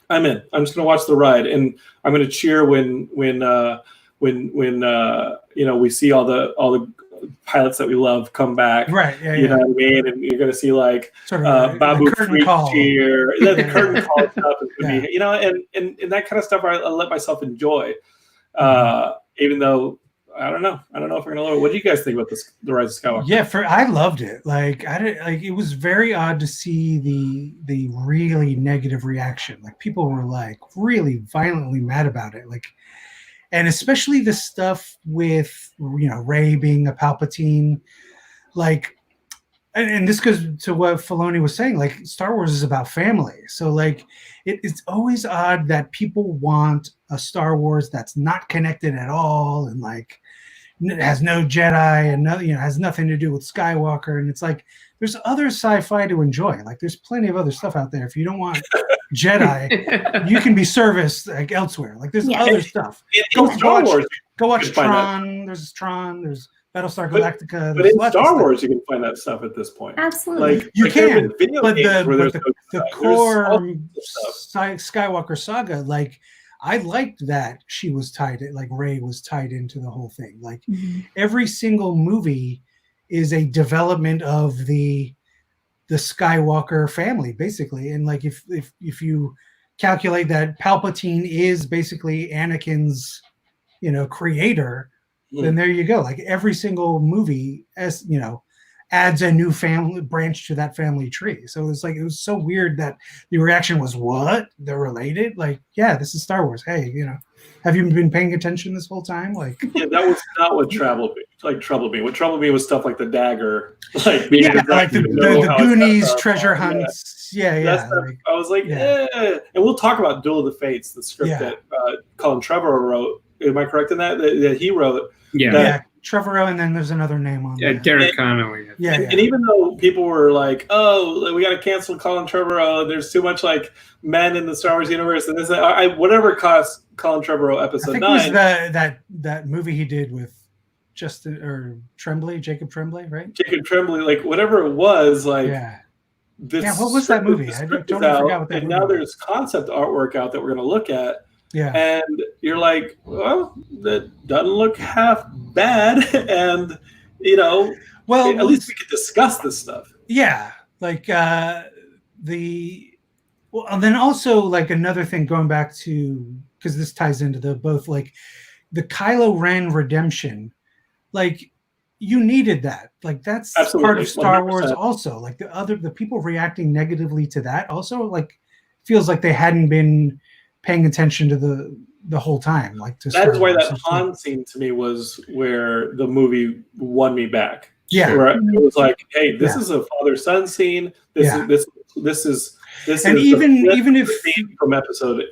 I'm in. I'm just going to watch the ride, and I'm going to cheer when we see all the pilots that we love come back. You know what I mean? And you're going to see like sort of Babu Freak cheer. The curtain call stuff is going to be, and that kind of stuff I let myself enjoy. Even though I don't know if we're going to love it. What do you guys think about the Rise of Skywalker? Yeah, I loved it. It was very odd to see the really negative reaction. Like people were like really violently mad about it. Like, and especially the stuff with Rey being a Palpatine, like, and this goes to what Filoni was saying. Like, Star Wars is about family, so like it's always odd that people want a Star Wars that's not connected at all, and like it has no Jedi and has nothing to do with Skywalker. And it's like there's other sci-fi to enjoy. Like there's plenty of other stuff out there. If you don't want Jedi, you can be serviced like elsewhere. Like there's other stuff. Go watch Tron. There's Tron. There's Battlestar Galactica. But in Star Wars, you can find that stuff at this point. Absolutely, like you can. But the core Skywalker saga, like I liked that she was tied. Like Rey was tied into the whole thing. Like every single movie is a development of the Skywalker family, basically. And like if you calculate that Palpatine is basically Anakin's creator, then there you go. Like every single movie adds a new family branch to that family tree. So it was so weird that the reaction was, what? They're related? Like, yeah, this is Star Wars. Hey, have you been paying attention this whole time? Like, yeah, that was not what troubled me. What troubled me was stuff like the dagger, like the Goonies treasure hunts. Stuff, I was like, and we'll talk about Duel of the Fates, the script that Colin Trevorrow wrote. Am I correct in that he wrote? Trevorrow, and then there's another name on there. Derek Connolly. And even though people were like, "Oh, we got to cancel Colin Trevorrow. There's too much like men in the Star Wars universe," and this, whatever cost Colin Trevorrow episode 9. It was that movie he did with Jacob Tremblay, right? Jacob Tremblay, like whatever it was, like. What was that movie? I totally forgot what that movie was. And now there's concept artwork out that we're going to look at. And you're like, well, that doesn't look half bad. And Well, at least we could discuss this stuff. Yeah, like and then also like another thing going back to, because this ties into both like the Kylo Ren redemption, like you needed that. Like that's Absolutely, part of Star 100%. Wars also. Like the people reacting negatively to that also like feels like they hadn't been paying attention to the whole time. Like to that is why Wars. that Han scene to me was where the movie won me back. Yeah, where it was like, hey, this Yeah. is a father-son scene. This is even if from episode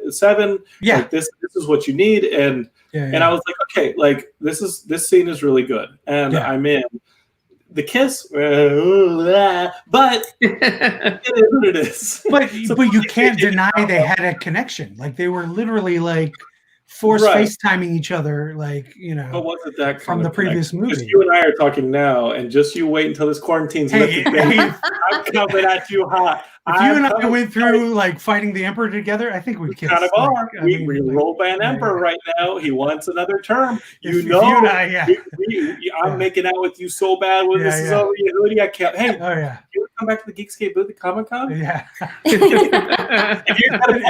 7, yeah, like this is what you need, and I was like, okay, like this scene is really good, and I'm in. The kiss, but it is what it is. But you can't deny they had a connection. Like they were literally like force FaceTiming each other, like But wasn't that from the previous movie? Because you and I are talking now, and just you wait until this quarantine's lifted. I'm coming at you hot. If you and I went through like fighting the Emperor together, I think we'd kiss. Kind of are. We roll by an Emperor right now. He wants another term. I'm making out with you so bad when this is over. Yehudi, I can't. Hey, you want to come back to the Geekscape booth at Comic-Con? Yeah. It's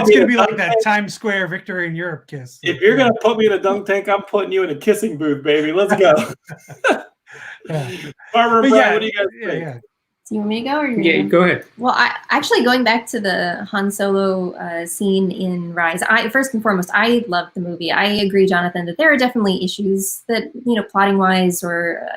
going to be like that Times Square victory in Europe kiss. If you're going to put me in a dunk tank, I'm putting you in a kissing booth, baby. Let's go. Barbara and Bryant, what do you guys think? Do you want me to go? Or go ahead. Well, actually going back to the Han Solo scene in Rise, first and foremost, I loved the movie. I agree, Jonathan, that there are definitely issues that, plotting wise or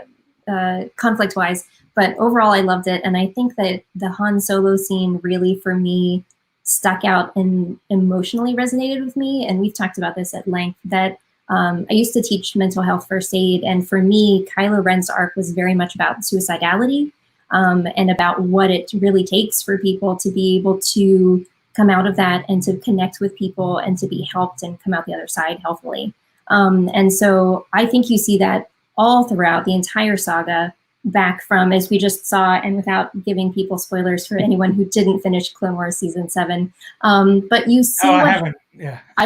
conflict wise, but overall I loved it. And I think that the Han Solo scene really, for me, stuck out and emotionally resonated with me. And we've talked about this at length, that I used to teach mental health first aid. And for me, Kylo Ren's arc was very much about suicidality. And about what it really takes for people to be able to come out of that and to connect with people and to be helped and come out the other side healthily. And so I think you see that all throughout the entire saga, back from, as we just saw, and without giving people spoilers for anyone who didn't finish Clone Wars Season 7, but you see I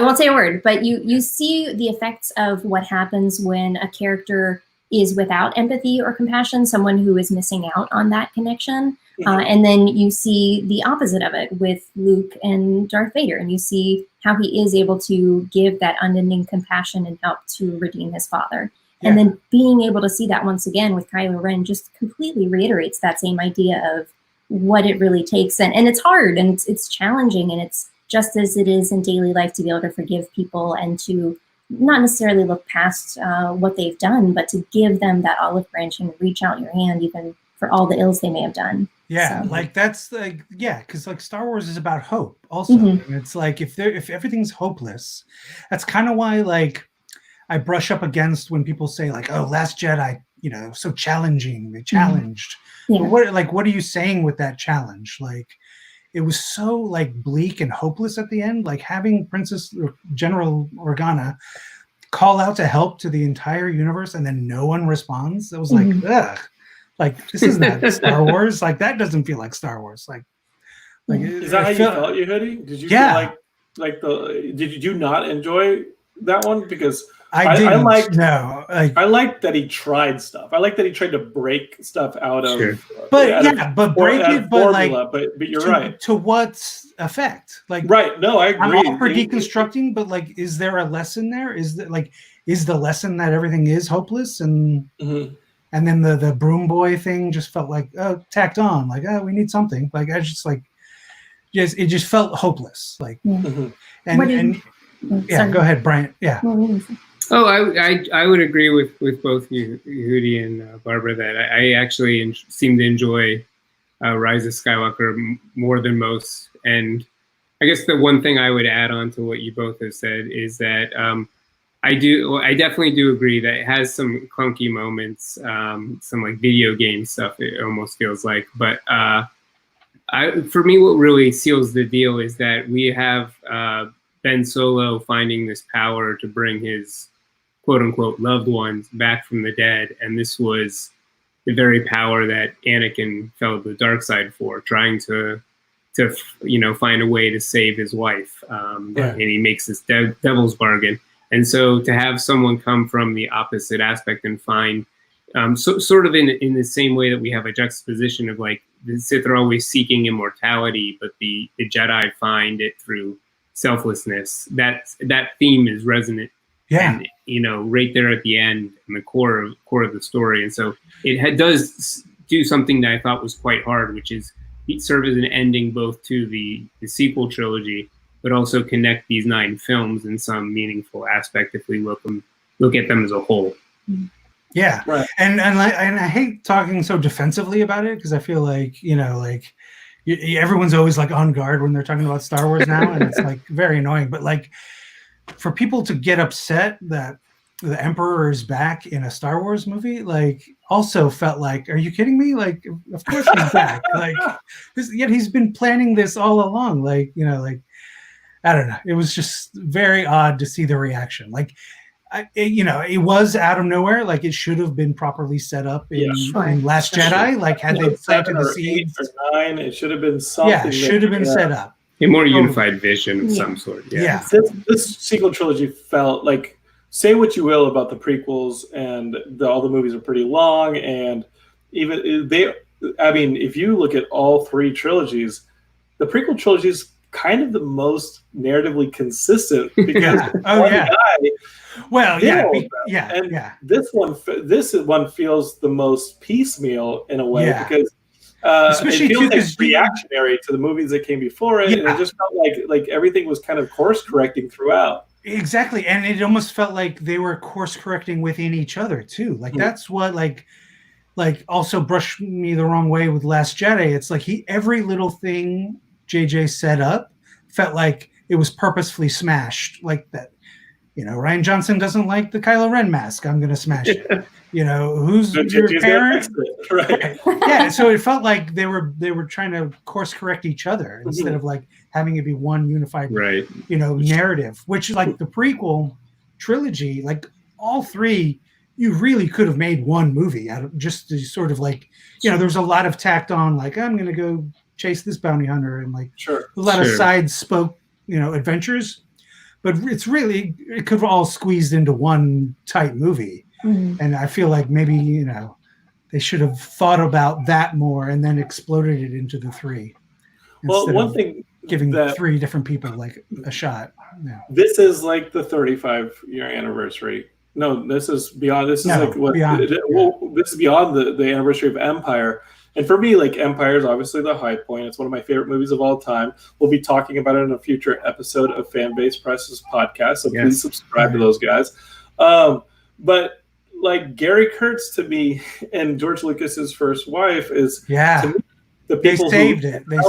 won't say a word, but you see the effects of what happens when a character is without empathy or compassion, someone who is missing out on that connection. And then you see the opposite of it with Luke and Darth Vader, and you see how he is able to give that unending compassion and help to redeem his father. Yeah. And then being able to see that once again with Kylo Ren just completely reiterates that same idea of what it really takes. And it's hard and it's challenging, and it's just as it is in daily life to be able to forgive people and to not necessarily look past what they've done, but to give them that olive branch and reach out your hand even for all the ills they may have done. Yeah, so. Like that's like, because like Star Wars is about hope also. And it's like if everything's hopeless, that's kind of why like I brush up against when people say like, oh, Last Jedi, so challenging, they challenged. Yeah. But what are you saying with that challenge? Like it was so like bleak and hopeless at the end, like having General Organa call out to help to the entire universe and then no one responds. It was like, ugh, like this is not Star Wars. Like that doesn't feel like Star Wars. Like is that how you felt, Yehudi? Did you feel like did you not enjoy that one? Because I liked that he tried stuff. I like that he tried to break stuff out of. But you're right. To what effect? Like right? No, I agree. I'm all for deconstructing, but like, is there a lesson there? Is the lesson that everything is hopeless and then the broom boy thing just felt like tacked on. Like we need something. Like I just like it just felt hopeless. Like go ahead, Bryant. Yeah. Oh, I would agree with both Yehudi and Barbara that I actually seem to enjoy Rise of Skywalker more than most. And I guess the one thing I would add on to what you both have said is that I definitely do agree that it has some clunky moments, some like video game stuff, it almost feels like. But for me, what really seals the deal is that we have Ben Solo finding this power to bring his quote-unquote loved ones back from the dead, and this was the very power that Anakin fell to the dark side for, trying to find a way to save his wife, and he makes this devil's bargain. And so to have someone come from the opposite aspect and find sort of in the same way that we have a juxtaposition of like the Sith are always seeking immortality, but the Jedi find it through selflessness. That theme is resonant. Yeah. And, right there at the end, in the core of the story. And so it does do something that I thought was quite hard, which is serve as an ending both to the sequel trilogy, but also connect these 9 films in some meaningful aspect if we look at them as a whole. Yeah, right. And I hate talking so defensively about it because I feel like everyone's always like on guard when they're talking about Star Wars now, and it's like very annoying. But like for people to get upset that the Emperor is back in a Star Wars movie, like also felt like, are you kidding me? Like, of course he's back. Like, yet he's been planning this all along. Like, I don't know. It was just very odd to see the reaction. Like, it was out of nowhere. Like, it should have been properly set up in Last Jedi. Like, had they planted the seeds. 8 or 9, it should have been something. Yeah, should have been set up. A more unified vision of some sort. Yeah. This sequel trilogy felt like, say what you will about the prequels, and all the movies are pretty long, and even if you look at all 3 trilogies, the prequel trilogy is kind of the most narratively consistent because this one feels the most piecemeal in a way because especially it feels reactionary to the movies that came before it, and it just felt like everything was kind of course correcting throughout. Exactly, and it almost felt like they were course correcting within each other too. Like that's what like also brushed me the wrong way with Last Jedi. It's like every little thing JJ set up felt like it was purposefully smashed. Like that, Rian Johnson doesn't like the Kylo Ren mask. I'm gonna smash it. Who's your parent? Right. Yeah. So it felt like they were trying to course correct each other instead of like having it be one unified, narrative. Which like the prequel trilogy, like all 3, you really could have made one movie out of just to sort of like, there was a lot of tacked on, like I'm gonna go chase this bounty hunter and like a lot of side spoke, adventures. But it could have all squeezed into one tight movie. And I feel like maybe, they should have thought about that more and then exploded it into the 3. Well, one thing giving 3 different people like a shot. Yeah. This is like the 35-year anniversary. No, this is beyond. This is beyond. This is beyond the anniversary of Empire. And for me, like Empire is obviously the high point. It's one of my favorite movies of all time. We'll be talking about it in a future episode of Fanbase Press's podcast. So please subscribe to those guys. But like Gary Kurtz to me and George Lucas's first wife is to me, the people They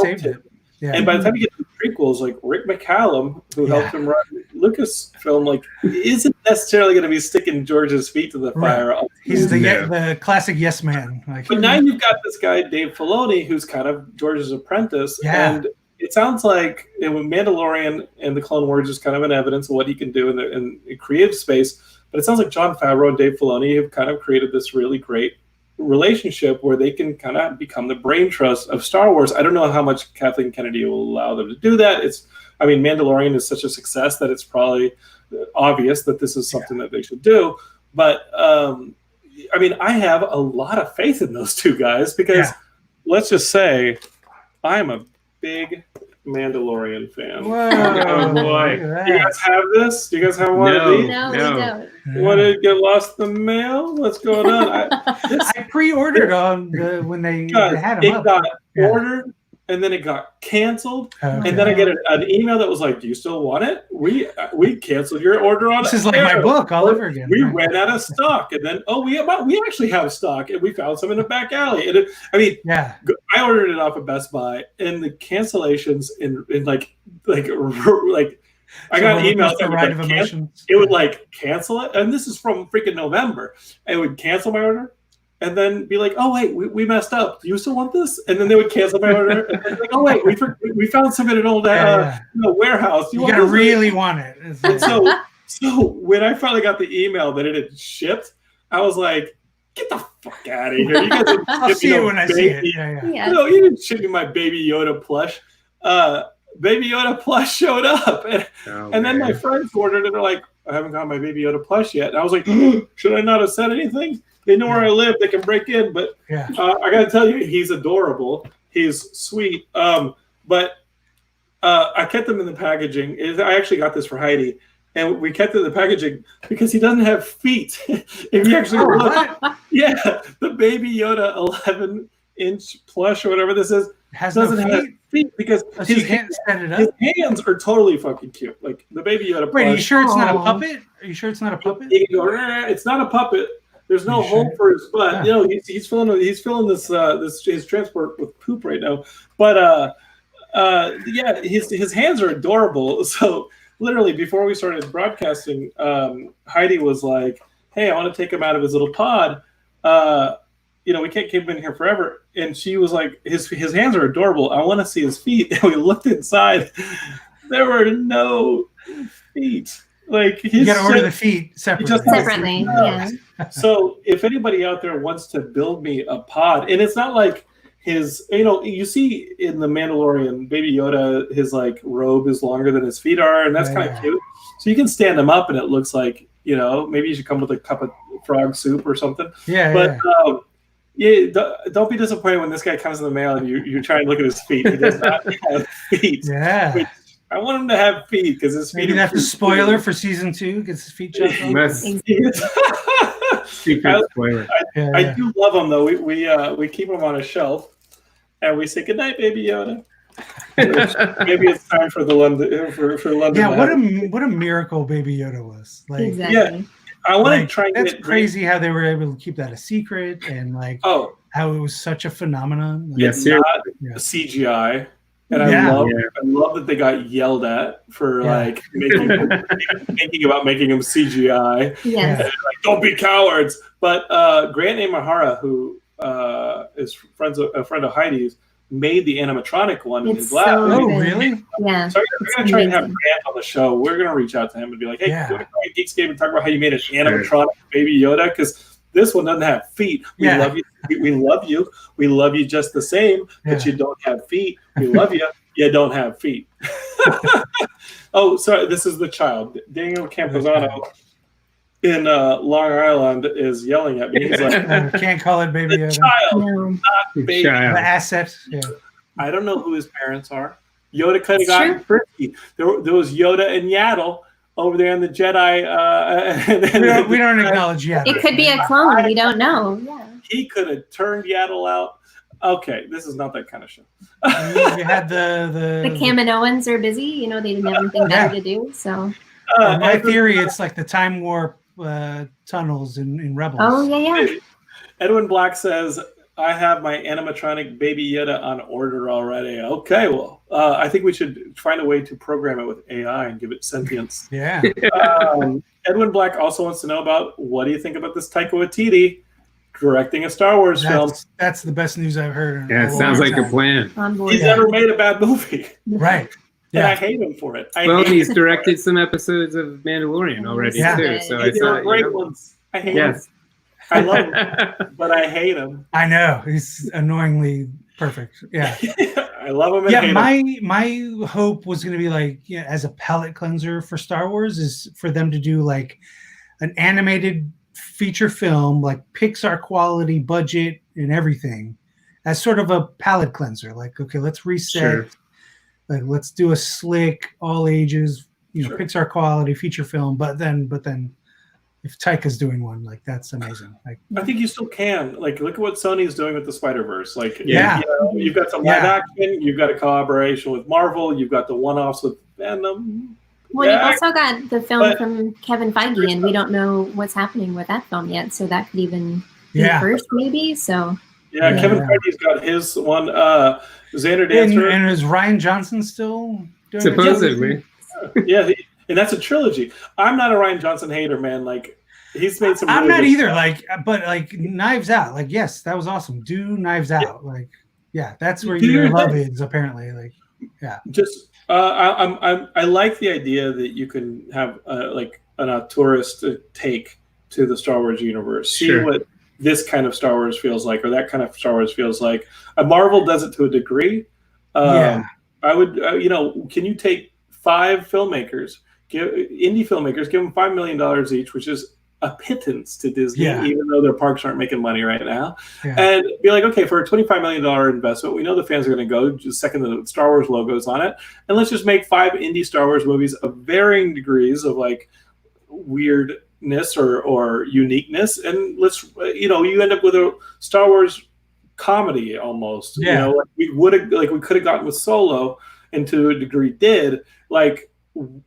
saved it. Yeah. And by the time you get to the prequels, like Rick McCallum, who helped him run Lucasfilm, like isn't necessarily going to be sticking George's feet to the fire. He's the classic yes man. Like, but now you've got this guy Dave Filoni, who's kind of George's apprentice, and it sounds like Mandalorian and the Clone Wars is kind of an evidence of what he can do in the creative space. But it sounds like Jon Favreau and Dave Filoni have kind of created this really great relationship where they can kind of become the brain trust of Star Wars. I don't know how much Kathleen Kennedy will allow them to do that. Mandalorian is such a success that it's probably obvious that this is something that they should do. But I have a lot of faith in those 2 guys because let's just say I'm a big Mandalorian fan. Whoa, oh boy! Do you guys have this? Do you guys have one of these? No, we don't. What, did it get lost in the mail? What's going on? I pre-ordered on when they had them up. It got ordered, and then it got canceled, and then I get an email that was like, "Do you still want it? We canceled your order on it." This is like my book all over again. We ran out of stock, and then we actually have stock, and we found some in the back alley. And I ordered it off of Best Buy, and the cancellations in I got emails that would like cancel it, and this is from freaking November. It would cancel my order, and then be like, "Oh wait, we messed up. Do you still want this?" And then they would cancel my order, and then like, "Oh wait, we found some in an old warehouse. You gotta really want it." And so when I finally got the email that it had shipped, I was like, "Get the fuck out of here! You guys I'll see it when I see it." Yeah. No, you didn't ship me my Baby Yoda plush. Baby Yoda plush showed up, and then my friends ordered it. They're like, "I haven't got my Baby Yoda plush yet." And I was like, "Should I not have said anything?" They know where I live. They can break in. But Yeah. I got to tell you, he's adorable. He's sweet. But I kept him in the packaging. I actually got this for Heidi. And we kept it in the packaging because he doesn't have feet. If you actually look, yeah, the Baby Yoda 11-inch plush or whatever this is doesn't have feet because his hands are totally fucking cute. Like the Baby Yoda plush. Wait, are you sure it's not a puppet? Are you sure it's not a puppet? You can go, it's not a puppet. There's no hole for his butt. Yeah. You know, he's filling this his transport with poop right now. But yeah, his hands are adorable. So literally before we started broadcasting, Heidi was like, "Hey, I want to take him out of his little pod. You know, we can't keep him in here forever." And she was like, "His hands are adorable. I want to see his feet." And we looked inside. There were no feet. Like you got to order the feet separately. Yeah. So if anybody out there wants to build me a pod, and it's not like his, you know, you see in the Mandalorian, Baby Yoda, his like robe is longer than his feet are, and that's kind of cute. So you can stand him up, and it looks like, you know, maybe you should come with a cup of frog soup or something. Yeah. But don't be disappointed when this guy comes in the mail and you try and look at his feet. He does not have feet. Yeah. Which, I want him to have feet because his feet. Maybe that's the spoiler for season 2. Gets his feet chopped off. Secret spoiler. I do love him though. We keep him on a shelf, and we say goodnight, Baby Yoda. Maybe it's time for the London for London. Yeah, what a miracle Baby Yoda was. Like, exactly. Yeah, I want to try. And that's crazy how they were able to keep that a secret, and like how it was such a phenomenon. Like, it's not CGI. And I love that they got yelled at for like thinking about making him CGI. Yes. And like, don't be cowards. But Grant Imahara, who is a friend of Heidi's, made the animatronic one in his lab. So oh, really? Yeah. So we're going to try and have Grant on the show. We're going to reach out to him and be like, hey, do you want to come on Geekscape and talk about how you made an animatronic Baby Yoda? Because this one doesn't have feet. We love you. We love you. We love you just the same, but you don't have feet. We love you. You don't have feet. Oh, sorry. This is the child. Daniel Camposano in Long Island is yelling at me. He's like, can't call it Baby Yoda. Child, not baby. The asset. Yeah. I don't know who his parents are. Yoda could have gotten frisky. There was Yoda and Yaddle over there in the Jedi. We don't acknowledge Yaddle. It could be a clone. We don't know. Yeah. He could have turned Yaddle out. Okay, this is not that kind of show. You had the Kaminoans are busy. You know, they didn't have anything better to do. So my theory, it's like the time warp tunnels in Rebels. Oh yeah. Edwin Black says, I have my animatronic Baby Yoda on order already. Okay, well, I think we should find a way to program it with AI and give it sentience. Yeah. Edwin Black also wants to know about, what do you think about this Taika Waititi directing a Star Wars film? That's the best news I've heard. Yeah, it sounds like a plan. He's never made a bad movie. Right. And I hate him for it. He's directed some episodes of Mandalorian already too. So I thought, great ones. I hate him. I love him, but I hate him. I know. He's annoyingly perfect. Yeah. I love him and hate him. My hope was going to be like, as a palate cleanser for Star Wars is for them to do like an animated feature film, like Pixar quality budget and everything, as sort of a palate cleanser. Like, okay, let's reset. Sure. Like, let's do a slick, all ages, Pixar quality feature film. But then if Taika's doing one, like, that's amazing. Like, I think you still can. Like, look at what Sony's doing with the Spider-Verse. Like, you've got some live action, you've got a collaboration with Marvel, you've got the one-offs with Venom. Well, you've also got the film from Kevin Feige, and we don't know what's happening with that film yet. So that could even be first, maybe. So Kevin Feige's got his one. Xander Dancer, and is Ryan Johnson still doing supposedly? And that's a trilogy. I'm not a Ryan Johnson hater, man. Like, he's made some. I'm not either. Like, but like Knives Out. Like, yes, that was awesome. Do Knives Out. Like, that's where your love is apparently. Like, just. I like the idea that you can have like an auteurist take to the Star Wars universe. See what this kind of Star Wars feels like, or that kind of Star Wars feels like. Marvel does it to a degree. I would, can you take 5 filmmakers, indie filmmakers, give them $5 million each, which is a pittance to Disney, Yeah. even though their parks aren't making money right now. Yeah. And be like, okay, for a $25 million investment, we know the fans are going to go, just second the Star Wars logos on it, and let's just make 5 indie Star Wars movies of varying degrees of like weirdness or uniqueness, and let's, you end up with a Star Wars comedy almost. Yeah. Like we could have gotten with Solo, and to a degree did, like,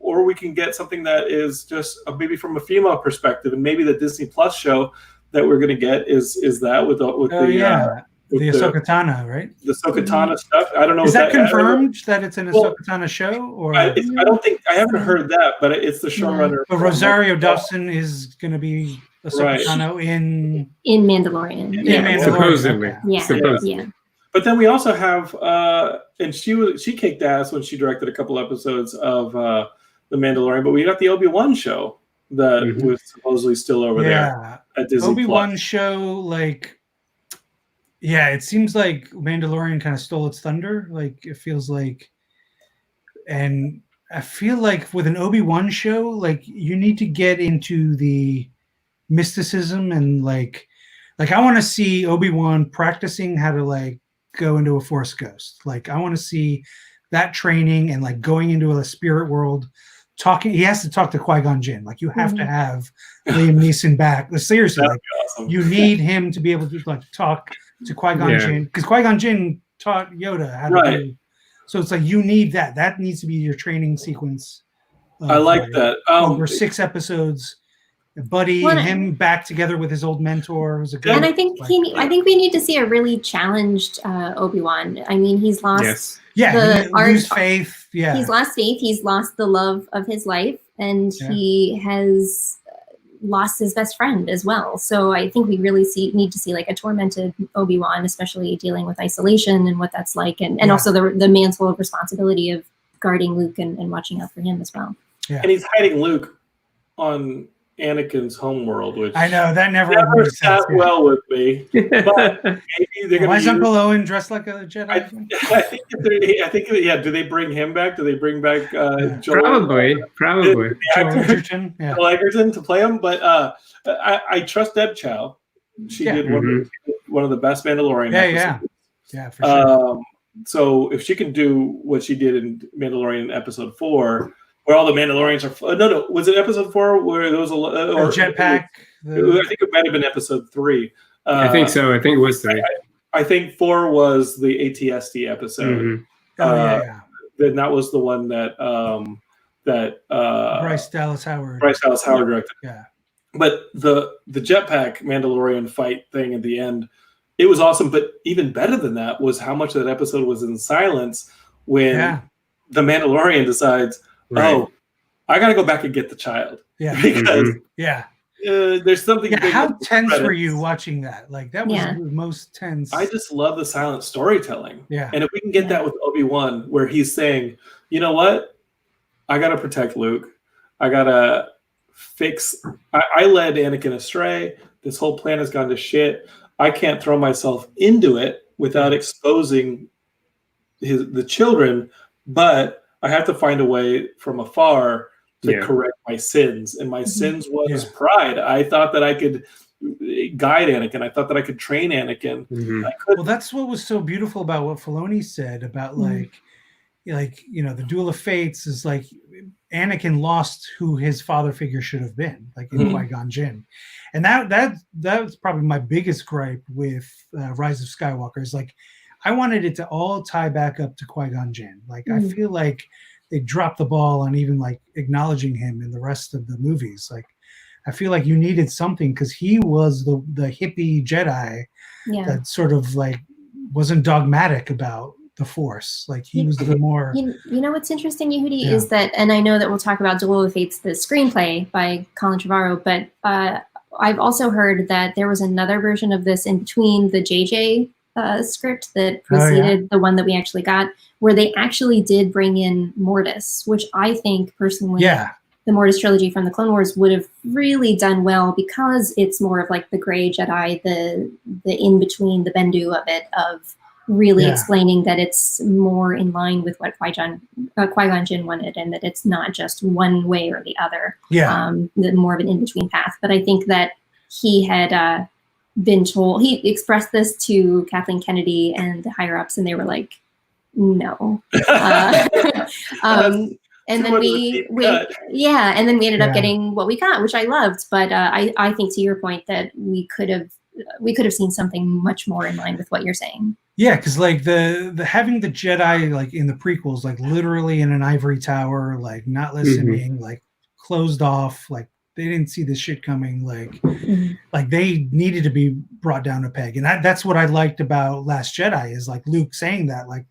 or we can get something that is just maybe from a female perspective, and maybe the Disney Plus show that we're going to get is that with the Ahsoka Tano, right? The Ahsoka Tano stuff. I don't know. Is that confirmed that it's an Ahsoka Tano show? Or I haven't heard that, but it's the showrunner. But Rosario Dawson is going to be Ahsoka Tano in Mandalorian. Mandalorian. Supposedly. Okay. Yeah. Supposedly. Yeah. But then we also have, and she kicked ass when she directed a couple episodes of The Mandalorian. But we got the Obi-Wan show that was supposedly still over there at Disney Obi-Wan Plus. show, like, it seems like Mandalorian kind of stole its thunder. Like, it feels like, and I feel like with an Obi-Wan show, like, you need to get into the mysticism and like I want to see Obi-Wan practicing how to like go into a Force ghost. Like, I want to see that training and like going into a spirit world, talking. He has to talk to Qui-Gon Jinn. Like, you have to have Liam Neeson back. Seriously, like, awesome. You need him to be able to like talk to Qui-Gon Jinn, because Qui-Gon Jinn taught Yoda how to do. So it's like you need that. That needs to be your training sequence. I like that. Over 6 episodes. Buddy, him back together with his old mentor was a good. And I think I think we need to see a really challenged Obi-Wan. I mean, he's lost lose faith. Yeah, he's lost faith. He's lost the love of his life, and he has lost his best friend as well. So I think we really need to see like a tormented Obi-Wan, especially dealing with isolation and what that's like, and also the mantle of responsibility of guarding Luke and watching out for him as well. Yeah. And he's hiding Luke on Anakin's homeworld, which I know that never sat well with me. But maybe they're why is Uncle Owen dressed like a Jedi? I think do they bring him back? Do they bring back Joel? Probably. Joel Egerton to play him? But I trust Deb Chow. She did one of the best Mandalorian episodes. Yeah, for sure. So if she can do what she did in Mandalorian episode 4, where all the Mandalorians are was it episode 4 where there was a jetpack? I think it might have been episode 3. I think so. I think it was 3. I think 4 was the ATSD episode. Then that was the one that Bryce Dallas Howard directed. Yeah. But the jetpack Mandalorian fight thing at the end, it was awesome. But even better than that was how much of that episode was in silence when the Mandalorian decides, oh, I got to go back and get the child. Yeah. Because there's something big. How tense were you watching that? Like, that was the most tense. I just love the silent storytelling. Yeah. And if we can get that with Obi-Wan, where he's saying, you know what? I got to protect Luke. I got to fix. I led Anakin astray. This whole plan has gone to shit. I can't throw myself into it without exposing the children, but I have to find a way from afar to correct my sins. And my sins was pride. I thought that I could guide Anakin. I thought that I could train Anakin. Well, that's what was so beautiful about what Filoni said about the Duel of Fates is like Anakin lost who his father figure should have been, like in Qui-Gon Jinn. And that was probably my biggest gripe with Rise of Skywalker is like, I wanted it to all tie back up to Qui-Gon Jinn. Like, I feel like they dropped the ball on even like acknowledging him in the rest of the movies. Like, I feel like you needed something because he was the hippie Jedi that sort of like wasn't dogmatic about the Force. Like, he was the more. You know what's interesting, Yehudi, is that, and I know that we'll talk about Duel of Fates, the screenplay by Colin Trevorrow, but I've also heard that there was another version of this in between the JJ script that preceded the one that we actually got, where they actually did bring in Mortis, which I think personally, the Mortis trilogy from the Clone Wars would have really done well because it's more of like the gray Jedi, the in between, the Bendu of it, of really explaining that it's more in line with what Qui-Gon Jinn wanted, and that it's not just one way or the other. More of an in-between path. But I think that he had been told, he expressed this to Kathleen Kennedy and the higher ups, and they were like, no. And then we ended up getting what we got, which I loved. But I think, to your point, that we could have seen something much more in line with what you're saying. Yeah, because like the having the Jedi like in the prequels, like literally in an ivory tower, like not listening, like closed off, like they didn't see this shit coming, like they needed to be brought down a peg. And that's what I liked about Last Jedi, is like Luke saying that, like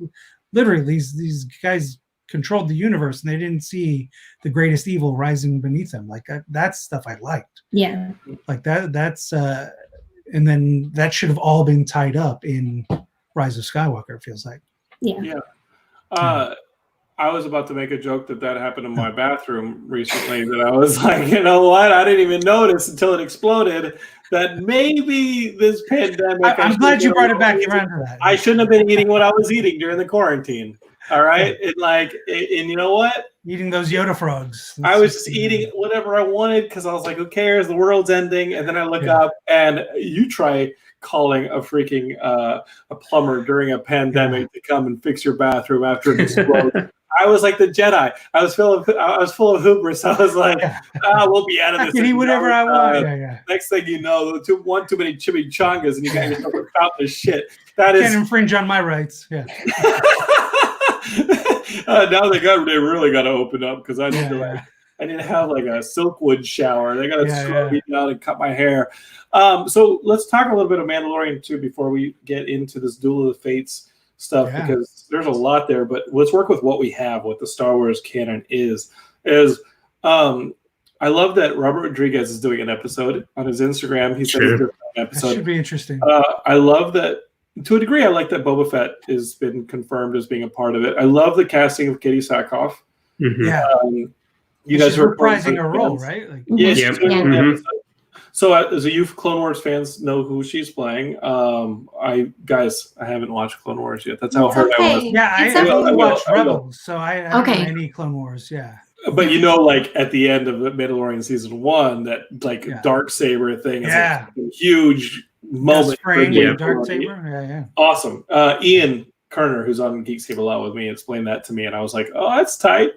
literally these guys controlled the universe and they didn't see the greatest evil rising beneath them. Like that's stuff I liked. Yeah. Like that's and then that should have all been tied up in Rise of Skywalker, it feels like. Yeah. I was about to make a joke that happened in my bathroom recently, that I was like, you know what? I didn't even notice until it exploded that maybe this pandemic. I'm glad you brought it back around to that. I shouldn't have been eating what I was eating during the quarantine. All right. And you know what? Eating those Yoda frogs. I was just eating whatever I wanted because I was like, who cares? The world's ending. And then I look up and you try calling a freaking a plumber during a pandemic to come and fix your bathroom after it explodes. I was like the Jedi. I was full of hubris. I was like, we'll be out of this. I can eat whatever I want. Next thing you know, too many chimichangas and you got yourself without this shit. That can't infringe on my rights. Yeah. Now they really got to open up because I need to I need to have like a Silkwood shower. They got to scrub me down and cut my hair. So let's talk a little bit of Mandalorian too before we get into this Duel of the Fates stuff, because there's a lot there. But let's work with what we have, what the Star Wars canon is. I love that Robert Rodriguez is doing an episode on his Instagram. He said he's doing an episode. That should be interesting. I love that. To a degree, I like that Boba Fett has been confirmed as being a part of it. I love the casting of Katie Sackhoff. You guys are reprising her role, right? Like, So as a youth Clone Wars fans know who she's playing. I haven't watched Clone Wars yet. That's how hurt I was. Yeah, I watched Rebels, so I haven't any Clone Wars. Yeah. But you know, like at the end of the Mandalorian season 1, that like Darksaber thing is a huge moment. Darksaber. Awesome. Ian Kerner, who's on Geekscape a lot with me, explained that to me, and I was like, oh, that's tight.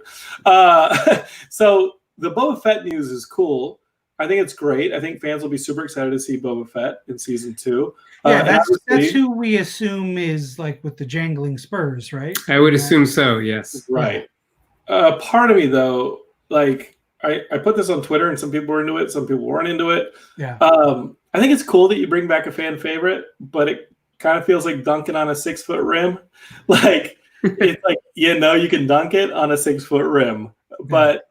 So the Boba Fett news is cool. I think it's great. I think fans will be super excited to see Boba Fett in season 2. That's who we assume is like with the jangling spurs, right? I would assume so, yes. Right. Part of me, though, like I put this on Twitter, and some people were into it, some people weren't into it. Yeah. I think it's cool that you bring back a fan favorite, but it kind of feels like dunking on a 6-foot rim. Like it's like, you can dunk it on a 6-foot rim, but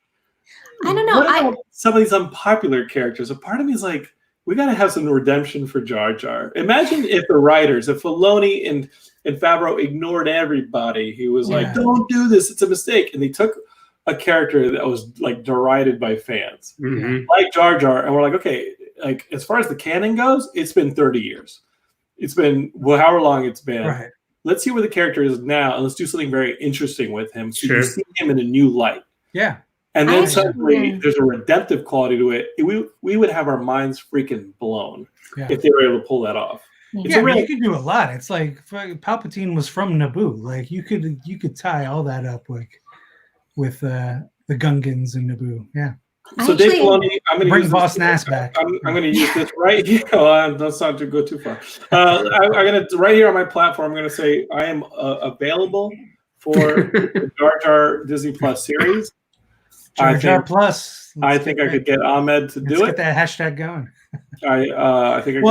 I don't know. Some of these unpopular characters, a part of me is like, we got to have some redemption for Jar Jar. Imagine if the writers, if Filoni and Favreau ignored everybody. He was like, don't do this. It's a mistake. And they took a character that was like derided by fans, like Jar Jar. And we're like, okay, like as far as the canon goes, it's been 30 years. It's been however long it's been. Right. Let's see where the character is now. And let's do something very interesting with him. So you see him in a new light. Yeah. And then suddenly there's a redemptive quality to it. We would have our minds freaking blown if they were able to pull that off. You could do a lot. It's like Palpatine was from Naboo. Like you could tie all that up with the Gungans in Naboo. Yeah. So Dave Filoni, I'm going to bring Boss Nass back. I'm going to use this right here. Let's not go too far. I'm going to right here on my platform. I'm going to say I am available for the Jar Jar Disney Plus series. Jar Jar Plus. I think I could get Ahmed to do it. Get that hashtag going. I think.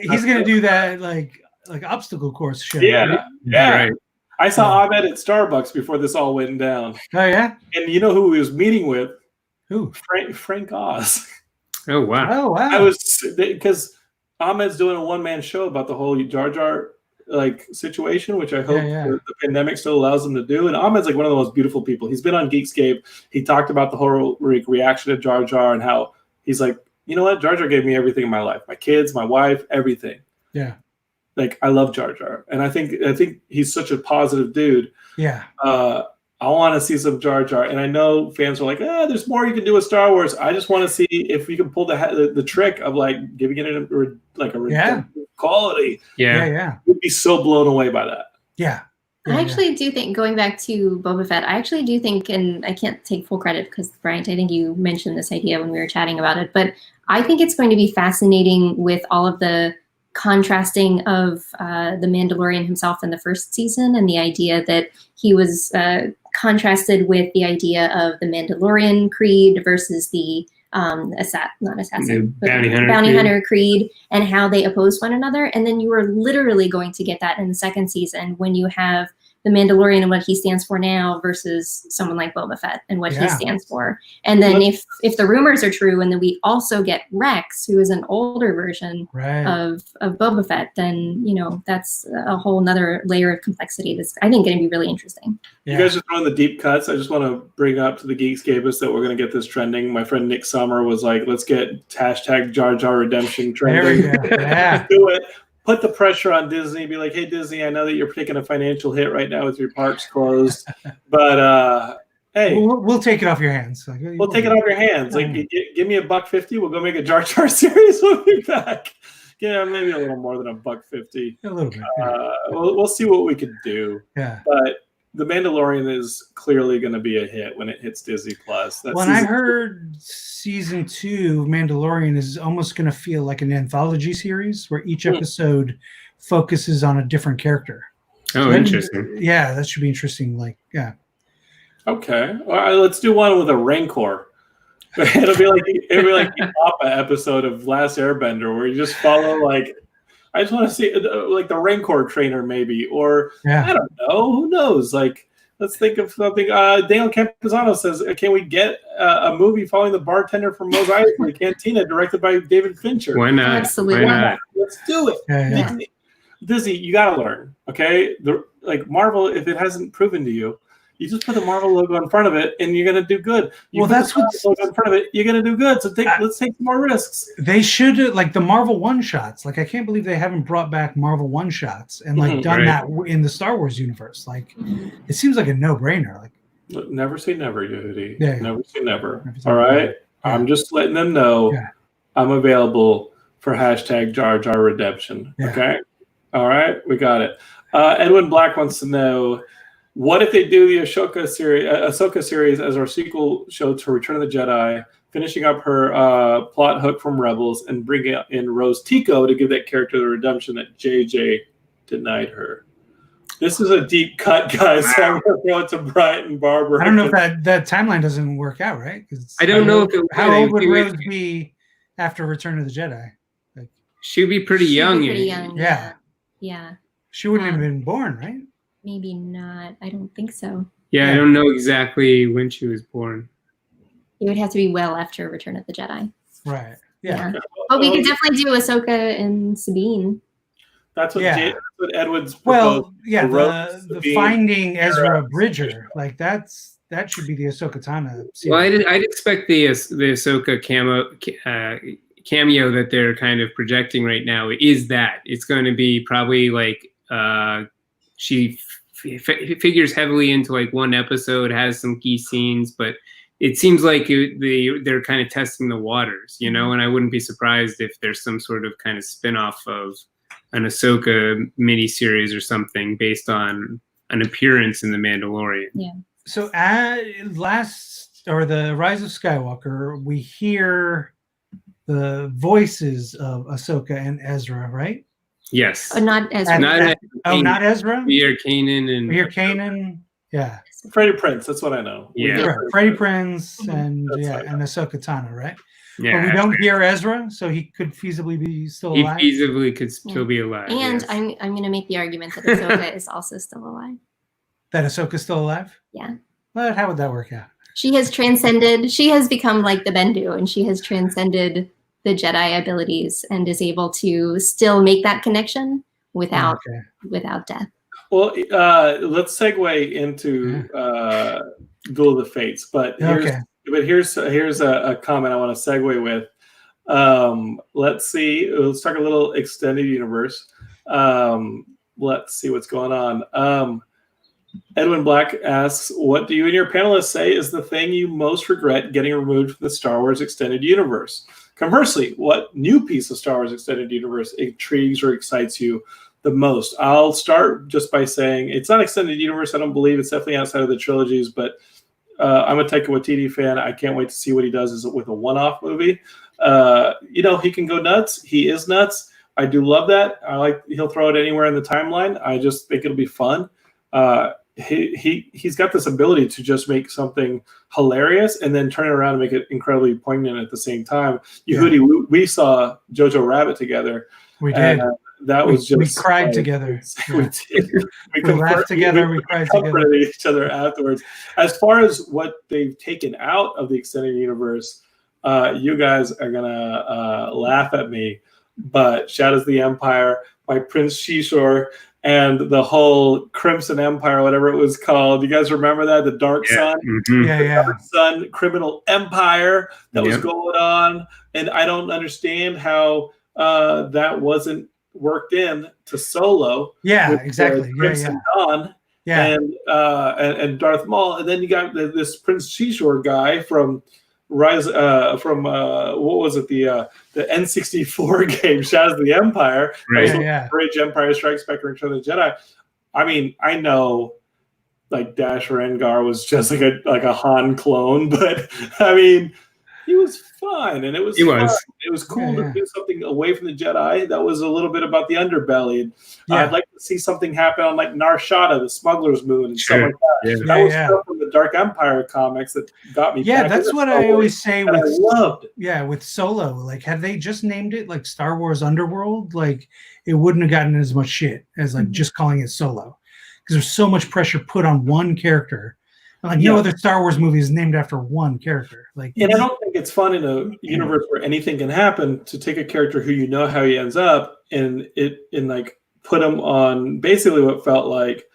He's going to do that like obstacle course show. Yeah. Right? I saw Ahmed at Starbucks before this all went down. Oh yeah. And you know who he was meeting with? Who? Frank Oz. Oh wow. Oh wow. I was because Ahmed's doing a one-man show about the whole Jar Jar situation, which I hope the pandemic still allows him to do. And Ahmed's like one of the most beautiful people. He's been on Geekscape. He talked about the whole reaction to Jar Jar and how he's like, you know what, Jar Jar gave me everything in my life, my kids, my wife, everything. Yeah. Like, I love Jar Jar, and I think he's such a positive dude. Yeah. I want to see some Jar Jar, and I know fans are like, there's more you can do with Star Wars. I just want to see if we can pull the trick of like giving it a redemptive quality. Yeah. We'd be so blown away by that. Yeah. I actually do think, going back to Boba Fett, I actually do think, and I can't take full credit because, Bryant, I think you mentioned this idea when we were chatting about it, but I think it's going to be fascinating with all of the contrasting of the Mandalorian himself in the first season, and the idea that he was contrasted with the idea of the Mandalorian creed versus the bounty hunter creed, and how they oppose one another. And then you are literally going to get that in the second season when you have the Mandalorian and what he stands for now versus someone like Boba Fett and what he stands for. And then if the rumors are true, and then we also get Rex, who is an older version of Boba Fett, then, you know, that's a whole nother layer of complexity that's, I think, going to be really interesting. You guys are throwing the deep cuts. I just want to bring up to the Geekscapists that we're going to get this trending. My friend Nick Summer was like, let's get hashtag Jar Jar Redemption trending. There we go. Yeah. Do it. Put the pressure on Disney. Be like, hey, Disney, I know that you're taking a financial hit right now with your parks closed, but hey, we'll take it off your hands. Like, we'll take it off your hands. Like, give me $1.50. We'll go make a Jar Jar series. We'll be back. Yeah, maybe a little more than $1.50. A little bit. We'll see what we could do. Yeah. But The Mandalorian is clearly going to be a hit when it hits Disney Plus. When I heard season 2 of Mandalorian is almost going to feel like an anthology series where each episode focuses on a different character. Oh, interesting. Yeah, that should be interesting. Like, yeah. Okay, well, let's do one with a Rancor. It'll be like the Appa episode of Last Airbender, where you just follow like. I just want to see like the Rancor trainer, maybe, or I don't know. Who knows? Like, let's think of something. Daniel Campuzano says, "Can we get a movie following the bartender from Mos Eisley Cantina, directed by David Fincher?" Why not? Absolutely. Why not? Let's do it. Yeah. Disney, you gotta learn, okay? Like Marvel, if it hasn't proven to you, you just put the Marvel logo in front of it, and you're gonna do good. That's what's logo in front of it. You're gonna do good. So let's take some more risks. They should, like the Marvel one-shots. Like, I can't believe they haven't brought back Marvel one-shots and like done that in the Star Wars universe. Like, it seems like a no-brainer. Like, never say never, Yehudi. Yeah. Never say never. All right. Yeah. I'm just letting them know I'm available for hashtag Jar Jar Redemption. Yeah. Okay. All right. We got it. Edwin Black wants to know, what if they do the Ahsoka series as our sequel show to Return of the Jedi, finishing up her plot hook from Rebels and bringing in Rose Tico to give that character the redemption that JJ denied her? This is a deep cut, guys. Wow. So I'm going to throw it to Bryant and Barbra. I don't know if that timeline doesn't work out, right? I don't know if it would. How old would Rose be after Return of the Jedi? Like, she'd be pretty young. Yeah. Yeah. She wouldn't have been born, right? Maybe not. I don't think so. Yeah, I don't know exactly when she was born. It would have to be well after Return of the Jedi. Right. Yeah. But we could definitely do Ahsoka and Sabine. That's what Edward's proposed. Well, yeah, the Finding Ezra Bridger, like that should be the Ahsoka Tano series. Well, I'd expect the Ahsoka cameo that they're kind of projecting right now is that it's going to be probably like she figures heavily into like one episode, has some key scenes, but it seems like they're kind of testing the waters, you know, and I wouldn't be surprised if there's some sort of kind of spin-off of an Ahsoka miniseries or something based on an appearance in The Mandalorian. Yeah. So at the Rise of Skywalker, we hear the voices of Ahsoka and Ezra, right? Yes. Oh, not Ezra. Not Ezra? We hear Kanan. Yeah. Freddie Prinze, that's what I know. Yeah. Freddie Prinze and Ahsoka Tano, right? Yeah. But we don't hear Ezra, so he could feasibly be still alive. He feasibly could still be alive. And yes. I'm going to make the argument that Ahsoka is also still alive. That Ahsoka's still alive? Yeah. Well, how would that work out? She has become like the Bendu, and she has transcended the Jedi abilities and is able to still make that connection without death. Well, let's segue into Duel of the Fates, but here's a comment I want to segue with. Let's talk a little extended universe. Let's see what's going on. Edwin Black asks, what do you and your panelists say is the thing you most regret getting removed from the Star Wars Extended Universe? Conversely, what new piece of Star Wars Extended Universe intrigues or excites you the most? I'll start just by saying it's not Extended Universe. I don't believe it's definitely outside of the trilogies, but I'm a Taika Waititi fan. I can't wait to see what he does with a one-off movie. He can go nuts. He is nuts. I do love that. He'll throw it anywhere in the timeline. I just think it'll be fun. He's got this ability to just make something hilarious and then turn it around and make it incredibly poignant at the same time. Yehudi, we saw Jojo Rabbit together. We did. That was just we cried together. We did. We laughed together. We cried together. Each other afterwards. As far as what they've taken out of the extended universe, you guys are gonna laugh at me. But Shadows of the Empire by Prince Shishor and the whole Crimson Empire, whatever it was called. You guys remember that? The Dark Sun? Dark Sun criminal empire that was going on. And I don't understand how that wasn't worked in to Solo. Exactly. Crimson Dawn and Darth Maul. And then you got this Prince Shishor guy from Rise what was it, the N64 game Shadows of the Empire, Bridge, Empire Strikes Back, Return of the Jedi. I mean, I know like Dash Rengar was just like a Han clone, but I mean, he was fine, and it was cool to do something away from the Jedi that was a little bit about the underbelly. I'd like to see something happen on like Nar Shaddaa, the Smuggler's Moon, and stuff like that. That was stuff from the Dark Empire comics that got me. Yeah, that's what I always say. I loved. With Solo, like had they just named it like Star Wars Underworld, like it wouldn't have gotten as much shit as like just calling it Solo, because there's so much pressure put on one character. Like no other Star Wars movie is named after one character. Like, and I don't think it's fun in a universe where anything can happen to take a character who you know how he ends up and like put him on basically what felt like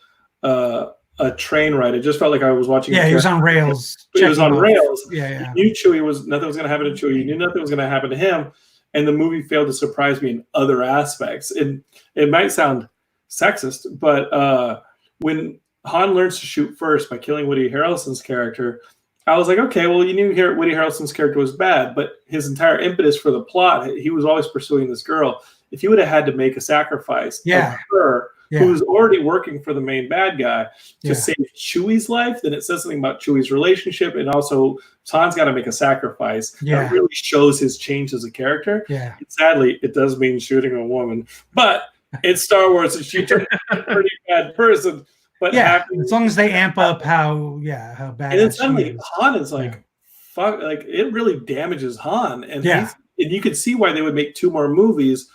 a train ride. It just felt like I was watching. Yeah, he was on rails. He was on rails. Yeah. You knew Chewie nothing was going to happen to Chewie. You knew nothing was going to happen to him, and the movie failed to surprise me in other aspects. And it might sound sexist, but when Han learns to shoot first by killing Woody Harrelson's character, I was like, okay, well, you knew Woody Harrelson's character was bad, but his entire impetus for the plot, he was always pursuing this girl. If you would have had to make a sacrifice of her, who's already working for the main bad guy, to save Chewie's life, then it says something about Chewie's relationship, and also Han's got to make a sacrifice. That really shows his change as a character. And sadly, it does mean shooting a woman, but it's Star Wars, and she turned a pretty bad person. But as long as they amp up how bad. And then suddenly Han is like, fuck, like it really damages Han, and and you can see why they would make 2 more movies,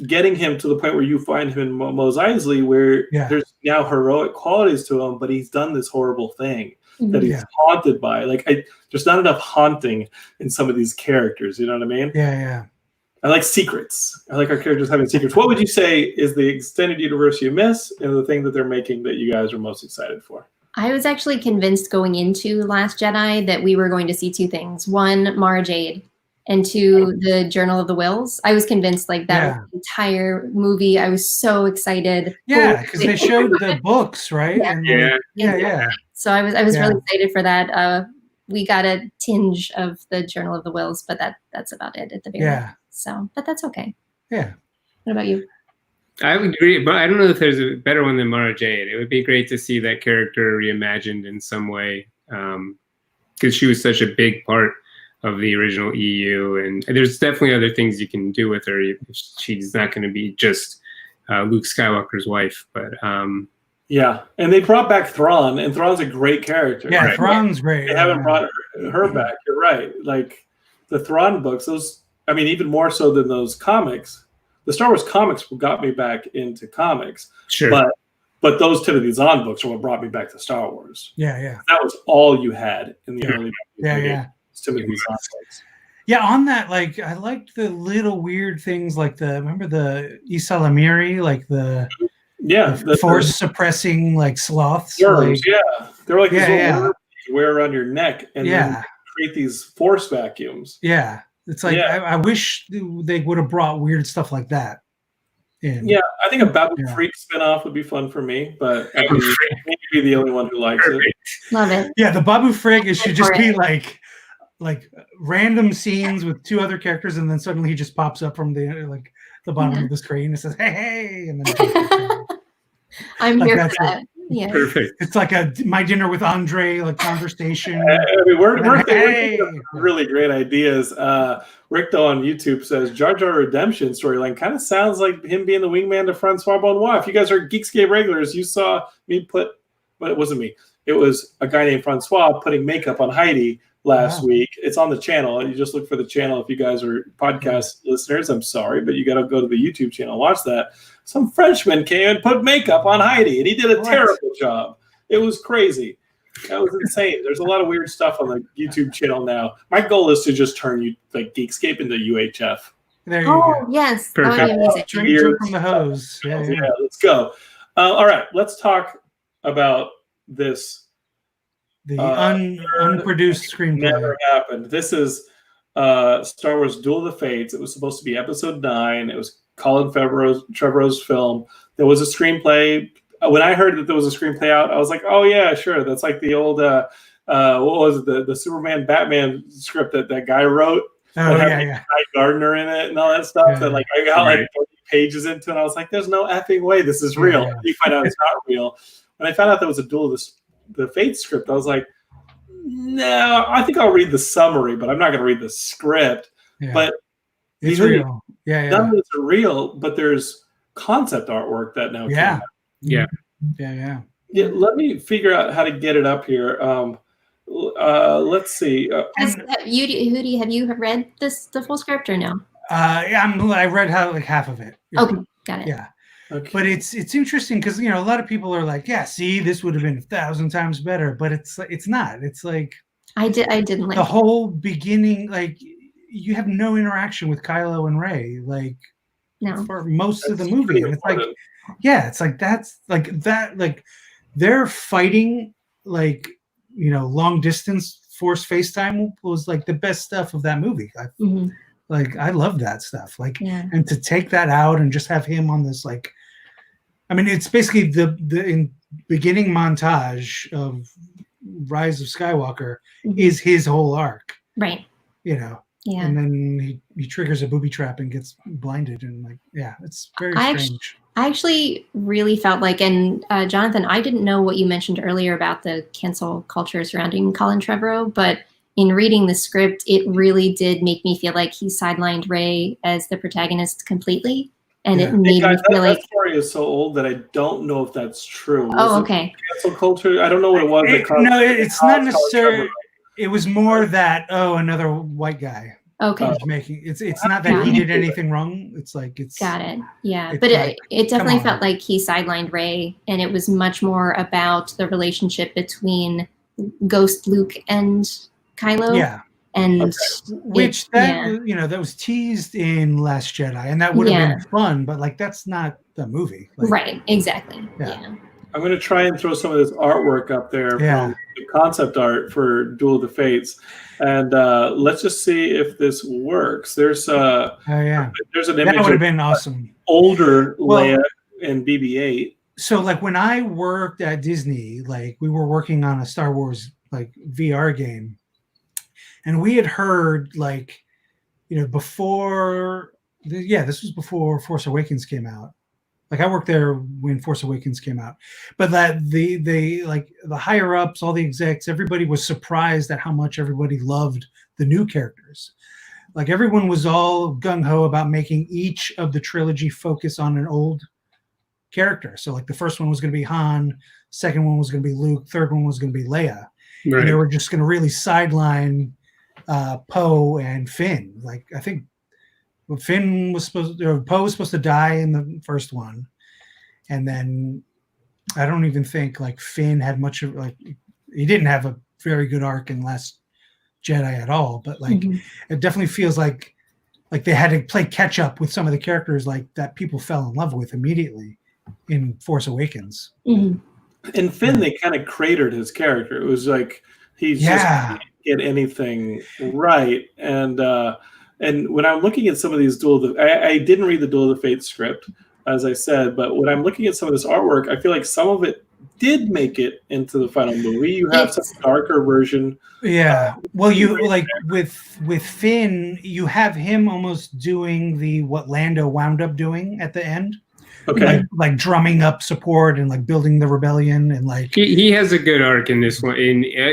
getting him to the point where you find him in Mos Eisley, where there's now heroic qualities to him, but he's done this horrible thing that he's haunted by. Like, there's not enough haunting in some of these characters. You know what I mean? Yeah. I like secrets. I like our characters having secrets. What would you say is the extended universe you miss, and the thing that they're making that you guys are most excited for? I was actually convinced going into Last Jedi that we were going to see 2 things. 1, Mara Jade, and 2, the Journal of the Wills. I was convinced like that was the entire movie. I was so excited. Yeah, because they showed the books, right? Yeah. So I was really excited for that. We got a tinge of the Journal of the Wills, but that's about it at the very end. So, but that's okay. Yeah. What about you? I would agree, but I don't know if there's a better one than Mara Jade. It would be great to see that character reimagined in some way, because she was such a big part of the original EU, and there's definitely other things you can do with her. She's not going to be just Luke Skywalker's wife, but and they brought back Thrawn, and Thrawn's a great character. Yeah, right? Thrawn's great. They haven't brought her back. You're right. Like the Thrawn books, even more so than those comics. The Star Wars comics got me back into comics. Sure. But those Timothy Zahn books are what brought me back to Star Wars. Yeah. That was all you had in the early days. Timothy Zahn books. Yeah, on that, like, I liked the little weird things, like remember the Isa Lamiri, like the force suppressing like sloths. Worms, they're like these little worms you wear around your neck, and then create these force vacuums. Yeah. It's like I wish they would have brought weird stuff like that. in. I think a Babu Freak spinoff would be fun for me, but I'd be the only one who likes it. Love it. Yeah, the Babu Frig should just be like random scenes with two other characters, and then suddenly he just pops up from the bottom of the screen and says, "Hey," and then I'm here for that. Yeah, Perfect. It's like a My Dinner with Andre conversation. I mean, we're thinking of really great ideas. Rick, though, on YouTube says Jar Jar redemption storyline kind of sounds like him being the wingman to Francois Benoit. If you guys are Geekscape regulars, you saw me but it wasn't me. It was a guy named Francois putting makeup on Heidi last week. It's on the channel. You just look for the channel. If you guys are podcast listeners, I'm sorry, but you got to go to the YouTube channel and watch that. Some Frenchman came and put makeup on Heidi, and he did a terrible job. It was crazy. That was insane. There's a lot of weird stuff on the YouTube channel now. My goal is to just turn you like Geekscape into UHF. There you go. Yes. Perfect. Drink from the hose. Yeah, let's go. All right, let's talk about this. The unproduced screenplay. Never happened. This is Star Wars Duel of the Fates. It was supposed to be episode 9. It was Colin Trevorrow's film. There was a screenplay. When I heard that there was a screenplay out, I was like, oh yeah, sure. That's like the old what was it, the Superman Batman script that guy wrote. Oh yeah. Guy Gardner in it and all that stuff. That like I got like 30 pages into it. And I was like, there's no effing way this is real. Yeah. You find out it's not real. When I found out there was a Duel of the Fates script, I was like, no, I think I'll read the summary, but I'm not going to read the script. Yeah. But it's real. Yeah. None of it's real, but there's concept artwork that now came out. Yeah. Let me figure out how to get it up here. Let's see. Yehudi, have you read the full script or no? I read half of it. Okay, got it. Yeah. Okay. But it's interesting because a lot of people are like, yeah, see, this would have been 1,000 times better, but it's not. It's like I didn't like the whole beginning. Like you have no interaction with Kylo and Rey, like for most of the movie, and it's like, it's like that's like that. Like they're fighting like long distance Force FaceTime was like the best stuff of that movie. Like I love that stuff. Like and to take that out and just have him on this like. I mean, it's basically the beginning montage of Rise of Skywalker is his whole arc, right? And then he triggers a booby trap and gets blinded, and it's very strange. I actually really felt like, and Jonathan, I didn't know what you mentioned earlier about the cancel culture surrounding Colin Trevorrow, but in reading the script, it really did make me feel like he sidelined Rey as the protagonist completely. And it made me feel like that story is so old that I don't know if that's true. Okay. Cancel culture. I don't know what it was. It's not necessarily. It was more that another white guy. Okay. Making it's not that he did anything wrong. It's like it's got it. Yeah, but it definitely felt like he sidelined Rey, and it was much more about the relationship between Ghost Luke and Kylo. Yeah. And which that was teased in Last Jedi, and that would have been fun, but like that's not the movie. Right, exactly. Yeah. I'm going to try and throw some of this artwork up there from the concept art for Duel of the Fates, and let's just see if this works. There's there's an image that would have been awesome. Older Leia and BB-8. So like when I worked at Disney, like we were working on a Star Wars like VR game. And we had heard before, this was before Force Awakens came out. Like I worked there when Force Awakens came out, but that the higher ups, all the execs, everybody was surprised at how much everybody loved the new characters. Like everyone was all gung ho about making each of the trilogy focus on an old character. So like the first one was going to be Han, second one was going to be Luke, third one was going to be Leia. Right. And they were just going to really sideline Poe and Finn. Like I think Poe was supposed to die in the first one, and then I don't even think like Finn had much of he didn't have a very good arc in Last Jedi at all. But like it definitely feels like they had to play catch up with some of the characters like that people fell in love with immediately in Force Awakens. In Finn, they kind of cratered his character. It was like he's just get anything right, and when I'm looking at some of these I didn't read the Duel of the Fates script. as I said. But when I'm looking at some of this artwork, I feel like some of it did make it into the final movie. You have some darker version. Yeah. Well, you like with Finn, you have him almost doing what Lando wound up doing at the end. Okay. Like drumming up support and like building the rebellion and like he has a good arc in this one.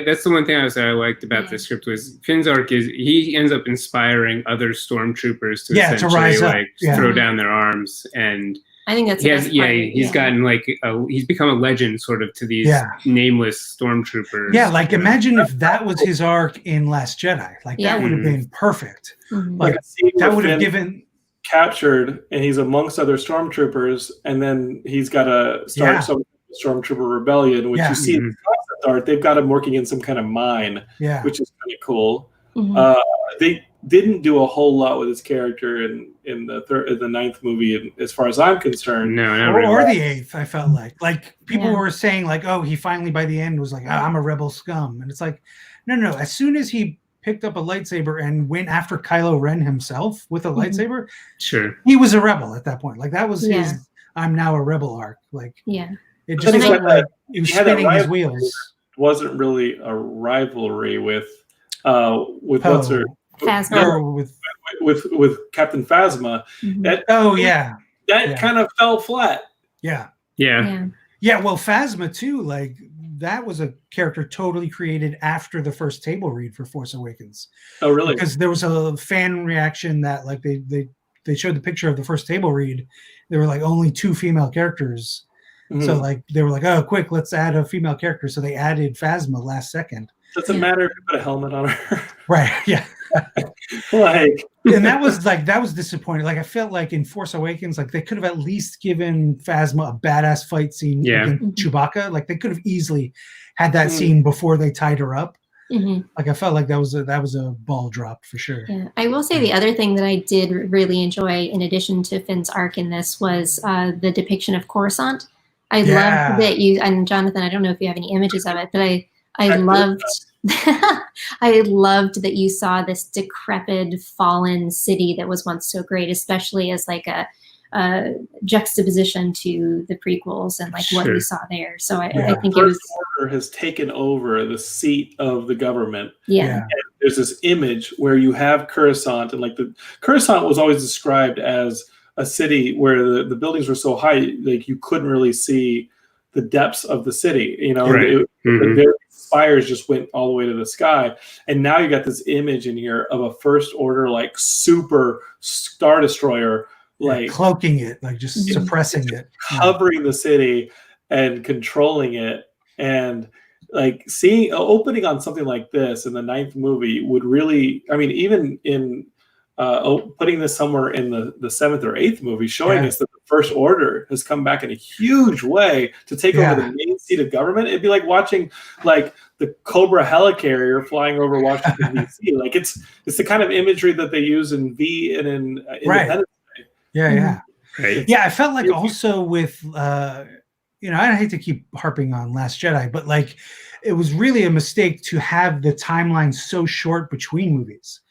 That's the one thing I liked about the script was Finn's arc is he ends up inspiring other stormtroopers to essentially rise up. Throw down their arms, and I think that's he's gotten like he's become a legend sort of to these nameless stormtroopers. Yeah, like imagine if that was his arc in Last Jedi. Like that would have been perfect. Like that would have given captured, and he's amongst other stormtroopers, and then he's got to start some stormtrooper rebellion, which you see in the concept art. They've got him working in some kind of mine, which is kind of cool. They didn't do a whole lot with his character in the ninth movie, and as far as I'm concerned. No, not really. Or the eighth. I felt like people were saying like, oh, he finally by the end was like, I'm a rebel scum, and it's like, no. As soon as he picked up a lightsaber and went after Kylo Ren himself with a lightsaber, he was a rebel at that point. Like that was his "I'm now a rebel" arc. Like, it just felt like he was spinning his wheels. Wasn't really a rivalry with what's her Phasma. with Captain Phasma. That kind of fell flat. Yeah. Well, Phasma too. Like that was a character totally created after the first table read for Force Awakens. Oh, really? Because there was a fan reaction that like they showed the picture of the first table read. There were like only 2 female characters. So like they were like, oh, quick, let's add a female character. So they added Phasma last second. Doesn't matter if you put a helmet on her. Right. Yeah. And that was disappointing. Like I felt like in Force Awakens, like they could have at least given Phasma a badass fight scene against Chewbacca. Like they could have easily had that scene before they tied her up. Like I felt like that was a ball drop for sure. Yeah, I will say the other thing that I did really enjoy, in addition to Finn's arc in this, was the depiction of Coruscant. I loved that and Jonathan, I don't know if you have any images of it, but I loved. I loved that you saw this decrepit, fallen city that was once so great, especially as like a juxtaposition to the prequels and like what we saw there. So I think it was. Order has taken over the seat of the government. Yeah. And there's this image where you have Coruscant, and like Coruscant was always described as a city where the buildings were so high, like you couldn't really see the depths of the city. You know, the spires just went all the way to the sky, and now you got this image in here of a First Order like super Star Destroyer, like cloaking it, like just suppressing it, covering the city and controlling it. And like seeing opening on something like this in the 9th movie would really, I mean, even in putting this somewhere in the 7th or 8th movie, showing us that the First Order has come back in a huge way to take over the main seat of government. It'd be like watching like the Cobra helicarrier flying over Washington D.C. Like it's the kind of imagery that they use in V and in Independence Day. Yeah, I felt like also with I hate to keep harping on Last Jedi, but like it was really a mistake to have the timeline so short between movies.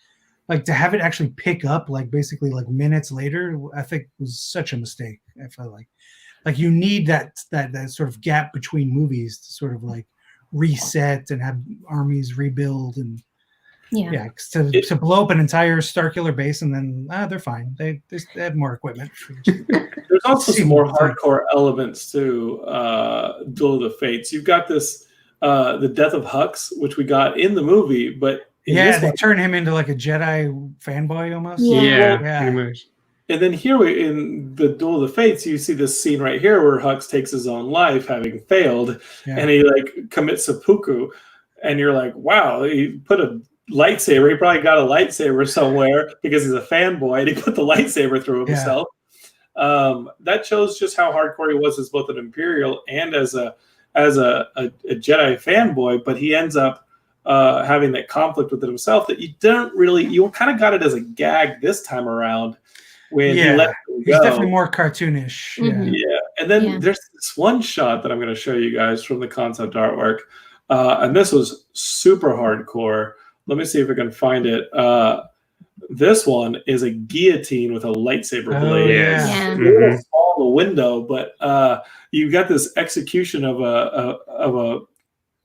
Like to have it actually pick up like basically like minutes later, I think was such a mistake. I felt like you need that sort of gap between movies to sort of like reset and have armies rebuild and to blow up an entire Starkiller base and then they're fine. They have more equipment. There's also some more hardcore elements to Duel of the Fates. You've got this the death of Hux, which we got in the movie, but they turn him into like a Jedi fanboy almost. Yeah, pretty much. And then here in the Duel of the Fates, you see this scene right here where Hux takes his own life, having failed, and he like commits seppuku, and you're like, wow, he put a lightsaber. He probably got a lightsaber somewhere because he's a fanboy, and he put the lightsaber through himself. That shows just how hardcore he was as both an Imperial and as a Jedi fanboy. But he ends up having that conflict with himself that you kind of got it as a gag this time around when he let him go. He's definitely more cartoonish. And then there's this one shot that I'm going to show you guys from the concept artwork, and this was super hardcore. Let me see if I can find it. This one is a guillotine with a lightsaber blade. Yeah. It's a small the window, but you got this execution of a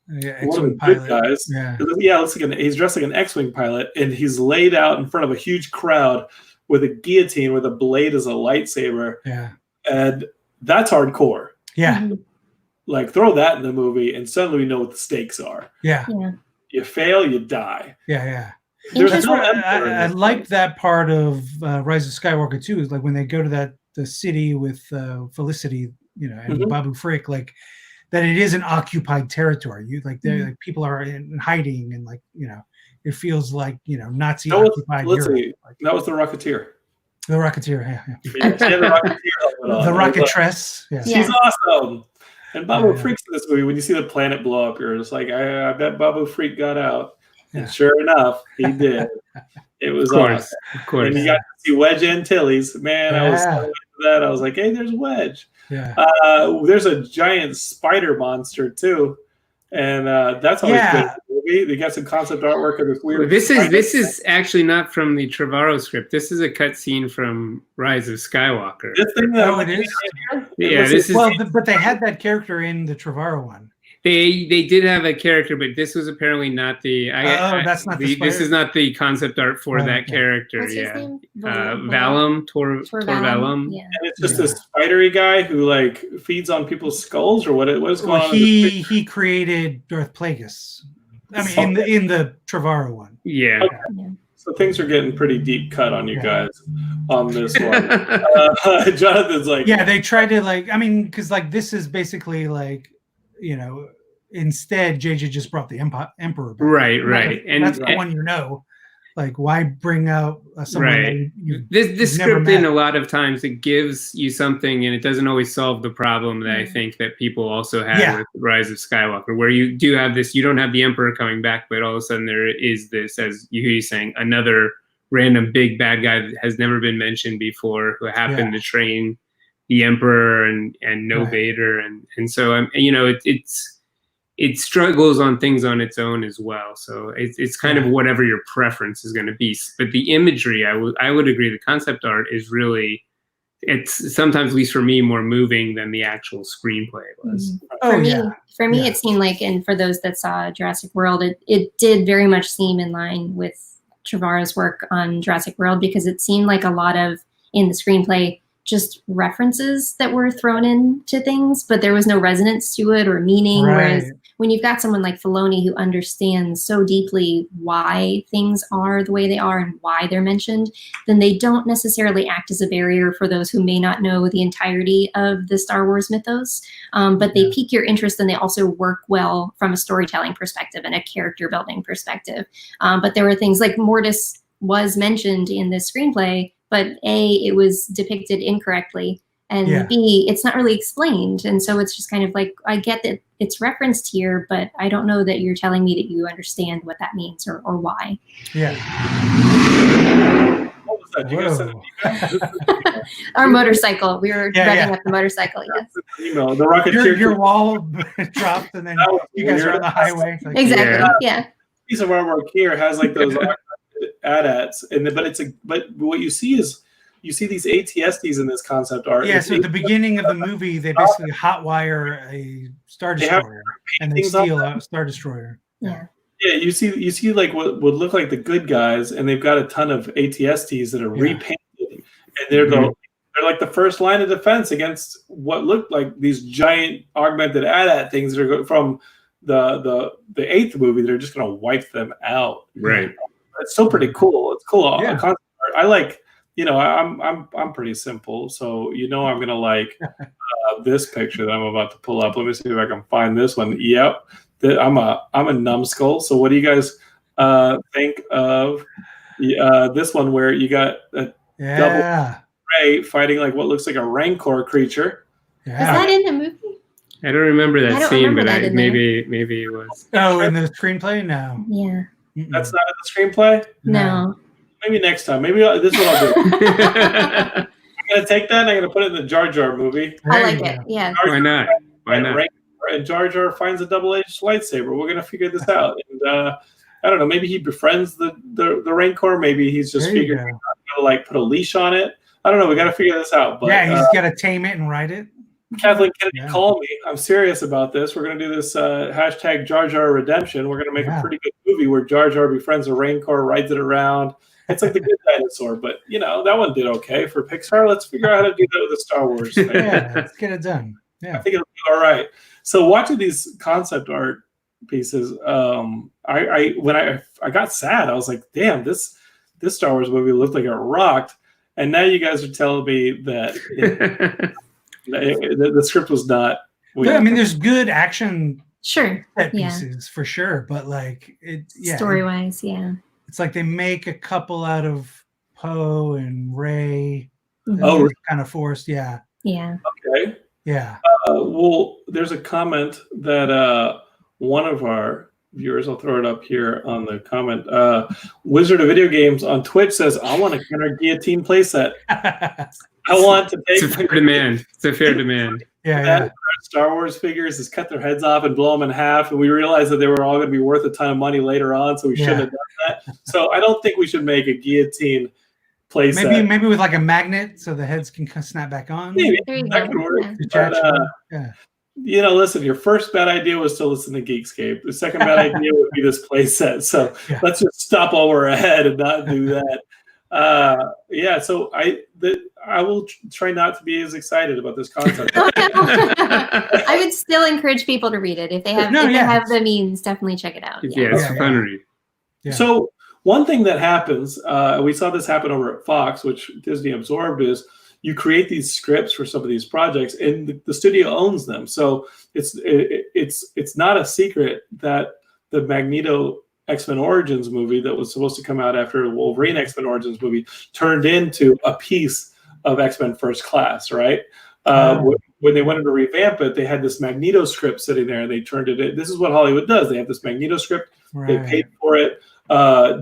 one of the good guys. Yeah, looks like he's dressed like an X-wing pilot, and he's laid out in front of a huge crowd with a guillotine where the blade is a lightsaber. Yeah, and that's hardcore. Yeah, like throw that in the movie, and suddenly we know what the stakes are. Yeah, you fail, you die. Yeah. There's no I like that part of Rise of Skywalker too. Is like when they go to the city with Felicity, and Babu Frick, like that it is an occupied territory. You like like people are in hiding, and it feels like Nazi occupied Europe. That was the Rocketeer. The Rocketeer, yeah. The Rocketress. Yeah. She's awesome. And Babu Frick's in this movie. When you see the planet blow up, you're just like, I bet Babu Frick got out. And sure enough, he did. It was awesome. Of course. And you got to see Wedge Antilles. Man, I was so into that. I was like, hey, there's Wedge. Yeah. There's a giant spider monster too. And that's always good in the movie. They got some concept artwork of this weird. This is actually not from the Trevorrow script. This is a cut scene from Rise of Skywalker. This thing it is. Yeah, this is. Well, but they had that character in the Trevorrow one. They did have a character, but this was apparently not the. That's not the. This is not the concept art for that character. What's his name? Valum, Torvallum. Yeah. And it's just this spidery guy who like feeds on people's skulls, or what is going on? He created Darth Plagueis. I mean, in the Trevorrow one. Yeah. Okay. So things are getting pretty deep cut on you guys on this one. Jonathan's like, they tried to because this is basically instead JJ just brought the Emperor back. Right. And that's the one why bring out someone this script in a lot of times it gives you something and it doesn't always solve the problem that I think that people also have with Rise of Skywalker, where you do have this, you don't have the Emperor coming back, but all of a sudden there is this, as Yehudi saying, another random big bad guy that has never been mentioned before who happened to train the Emperor and know Vader, and so it struggles on things on its own as well. So it's kind of whatever your preference is going to be. But the imagery, I would agree, the concept art is really, it's sometimes, at least for me, more moving than the actual screenplay was. For me, it seemed like, and for those that saw Jurassic World, it did very much seem in line with Trevorrow's work on Jurassic World, because it seemed like a lot of, in the screenplay, just references that were thrown into things, but there was no resonance to it or meaning. Whereas when you've got someone like Filoni who understands so deeply why things are the way they are and why they're mentioned, then they don't necessarily act as a barrier for those who may not know the entirety of the Star Wars mythos. But they pique your interest, and they also work well from a storytelling perspective and a character building perspective. But there were things like Mortis was mentioned in this screenplay, but A, it was depicted incorrectly, and B, it's not really explained. And so it's just kind of like, I get that it's referenced here, but I don't know that you're telling me that you understand what that means or why. Yeah. What was that? You guys sent an Our motorcycle. We were revving up the motorcycle, yes. Email. The Rocketeer. Your wall dropped, and then you guys are on the highway. Exactly, Piece of artwork here has like those AT-ATs, but what you see is these AT-STs in this concept art. Yeah, so at the beginning of the movie, they basically hotwire a Star Destroyer, and they steal a Star Destroyer. Yeah. Yeah, you see like what would look like the good guys, and they've got a ton of AT-STs that are repainted, and they're like the first line of defense against what looked like these giant augmented AT-AT things that are from the 8th movie. They're just going to wipe them out. Right. It's still pretty cool. It's cool. Yeah. Concept art. I like. I'm pretty simple, so I'm gonna like this picture that I'm about to pull up. Let me see if I can find this one. Yep, I'm a numbskull. So what do you guys think of this one where you got a double Ray fighting like what looks like a Rancor creature? Yeah. Is that in the movie? I don't remember that scene, but maybe it was. Oh, in the screenplay? No. Yeah. That's not in the screenplay? No. Maybe next time. Maybe this is what I'll do. I'm going to take that and I'm going to put it in the Jar Jar movie. I like it. Yeah. Why not? And Jar Jar finds a double-edged lightsaber. We're going to figure this out. And I don't know. Maybe he befriends the Rancor. Maybe he's just figuring out how to like put a leash on it. I don't know. We got to figure this out. But yeah, he's got to tame it and write it. Kathleen Kennedy, Yeah. call me. I'm serious about this. We're going to do this hashtag Jar Jar Redemption. We're going to make a pretty good movie where Jar Jar befriends a Rancor, rides it around. It's like the Good Dinosaur, but that one did okay for Pixar. Let's figure out how to do that with a Star Wars thing. Yeah, let's get it done. Yeah, I think it'll be all right. So watching these concept art pieces, when I got sad. I was like, damn, this Star Wars movie looked like it rocked. And now you guys are telling me that the script was not. I mean, there's good action Sure. set pieces for sure, but like story wise, it's like they make a couple out of Poe and Rey. Mm-hmm. Oh, really? Kind of forced. Yeah. Okay. Yeah. Well, there's a comment that one of our viewers, I'll throw it up here on the comment. Wizard of Video Games on Twitch says, "I want a Kenner guillotine playset. I want to take." It's a fair demand. It's a fair demand. Yeah. Star Wars figures is cut their heads off and blow them in half, and we realized that they were all going to be worth a ton of money later on, so we shouldn't have done that. So I don't think we should make a guillotine playset. Maybe with like a magnet so the heads can snap back on. Maybe There you that go. could work. But, listen, your first bad idea was to listen to Geekscape. The second bad idea would be this playset. So let's just stop while we're ahead and not do that. So I will try not to be as excited about this concept. I would still encourage people to read it if they have have the means. Definitely check it out. Yeah, it's a fun read. Yeah. So one thing that happens, we saw this happen over at Fox, which Disney absorbed, is you create these scripts for some of these projects, and the studio owns them. So it's not a secret that the Magneto X-Men Origins movie that was supposed to come out after the Wolverine X-Men Origins movie turned into a piece of X-Men First Class, right? When they wanted to revamp it, they had this Magneto script sitting there, and they turned it in. This is what Hollywood does. They have this Magneto script. Right. They paid for it.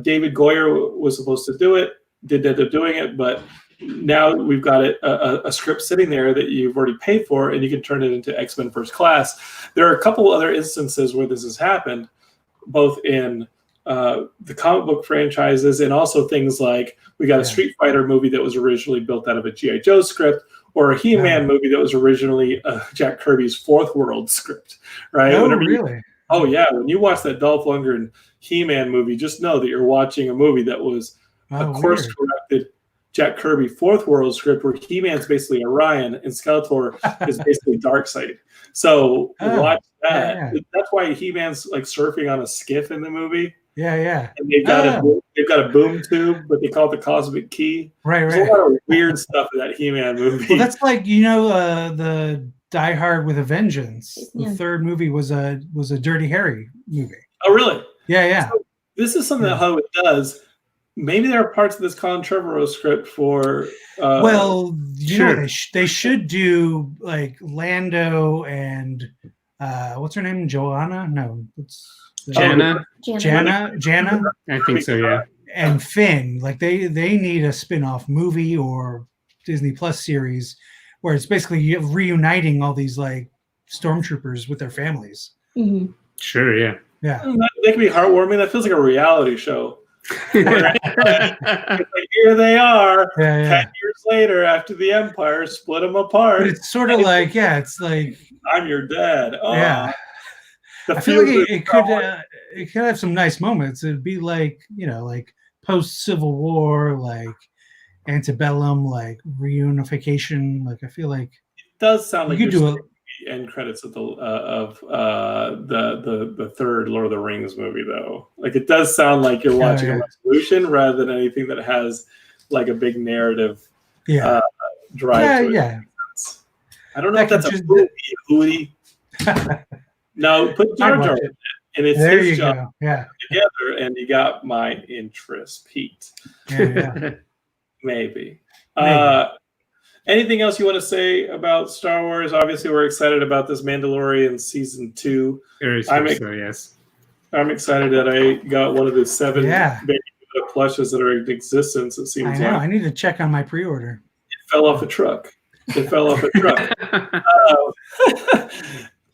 David Goyer was supposed to do it, did end up doing it, but now we've got a script sitting there that you've already paid for, and you can turn it into X-Men First Class. There are a couple other instances where this has happened, both in the comic book franchises and also things like we got a Street Fighter movie that was originally built out of a G.I. Joe script, or a He-Man movie that was originally Jack Kirby's Fourth World script, right? Oh, really? When you watch that Dolph Lundgren He-Man movie, just know that you're watching a movie that was a course-corrected Jack Kirby Fourth World script where He-Man's basically Orion and Skeletor is basically Darkseid. So watch that. Yeah. That's why He-Man's like surfing on a skiff in the movie. Yeah. And they've got a boom tube, but they call it the cosmic key. Right. There's a lot of weird stuff in that He-Man movie. Well, that's like the Die Hard with a Vengeance. The third movie was a Dirty Harry movie. Oh, really? Yeah. So this is something that Hollywood does. Maybe there are parts of this Colin Trevorrow script for. They should do like Lando and what's her name? Joanna? No, Jana. I think so. Yeah. And Finn, like they need a spin-off movie or Disney Plus series where it's basically reuniting all these like stormtroopers with their families. Mm-hmm. Sure. Yeah. That can be heartwarming. That feels like a reality show. Like, here they are 10 years later after the Empire split them apart. But it's sort of like it's like I'm your dad. I feel like it could have some nice moments. It'd be like like post Civil War, like antebellum, like reunification. Like I feel like it does sound like you could do end credits of the third Lord of the Rings movie, though. Like it does sound like you're watching a resolution rather than anything that has like a big narrative drive to it. I don't know if that's a movie, Yehudi. No, put Jar Jar in it, and it's his job together, and you got my interest peaked. Maybe. Anything else you want to say about Star Wars? Obviously, we're excited about this Mandalorian season 2. Yes. I'm excited that I got one of the 7 baby plushes that are in existence. It seems like I need to check on my pre-order. It fell off a truck.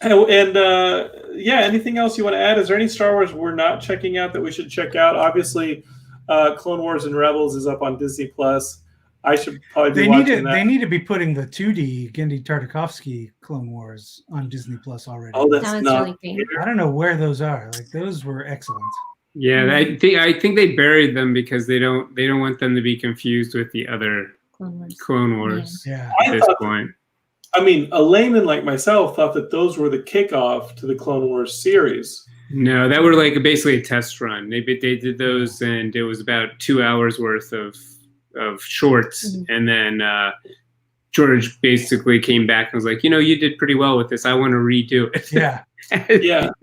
Anything else you want to add? Is there any Star Wars we're not checking out that we should check out? Obviously, Clone Wars and Rebels is up on Disney Plus. I should probably be They watching that. They need to be putting the 2D Gendy Tartakovsky Clone Wars on Disney Plus already. Oh, that's That was not. really great. I don't know where those are. Like those were excellent. Yeah, I think they buried them because they don't want them to be confused with the other Clone Wars Yeah. at this point. I mean, a layman like myself thought that those were the kickoff to the Clone Wars series. No, that were like basically a test run. They did those, and it was about 2 hours worth of shorts, and then George basically came back and was like, you did pretty well with this. I want to redo it. Yeah.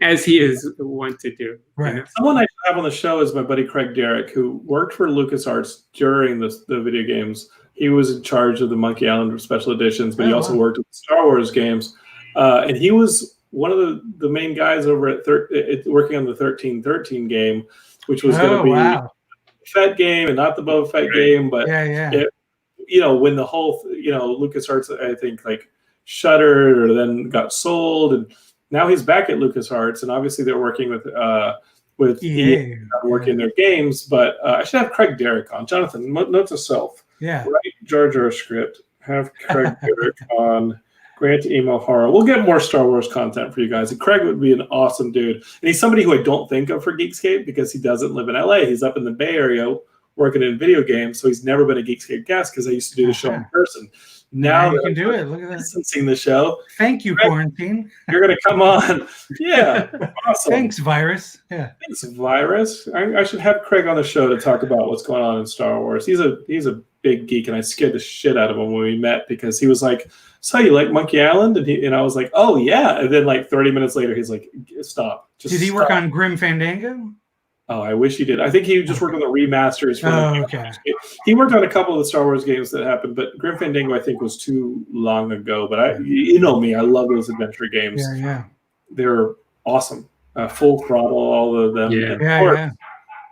As he is want to do. Right. Someone I have on the show is my buddy Craig Derrick, who worked for LucasArts during the video games. He was in charge of the Monkey Island special editions, but he also worked with Star Wars games. And he was one of the main guys over at working on the 1313 game, which was going to be a Fett game and not the Boba Fett game. But when the whole LucasArts, I think, like shuttered or then got sold, and now he's back at LucasArts, and obviously they're working with EA working their games. But I should have Craig Derrick on. Jonathan, note to self. Yeah. Write Jar Jar script. Have Craig Derrick on. Grant email horror. We'll get more Star Wars content for you guys. And Craig would be an awesome dude. And he's somebody who I don't think of for Geekscape because he doesn't live in LA. He's up in the Bay Area working in video games. So he's never been a Geekscape guest because I used to do the show in person. Now you can do it. Look at that. Distancing the show. Thank you, Craig, quarantine. You're going to come on. Yeah. Awesome. Thanks, virus. Yeah. Thanks, virus. I should have Craig on the show to talk about what's going on in Star Wars. He's a big geek, and I scared the shit out of him when we met because he was like, "So you like Monkey Island?" And I was like, "Oh yeah." And then like 30 minutes later, he's like, "Stop." Did he work on Grim Fandango? Oh, I wish he did. I think he just worked on the remasters. Okay. He worked on a couple of the Star Wars games that happened, but Grim Fandango I think was too long ago. But you know me, I love those adventure games. Yeah. They're awesome. Full throttle, all of them. Yeah. And of course,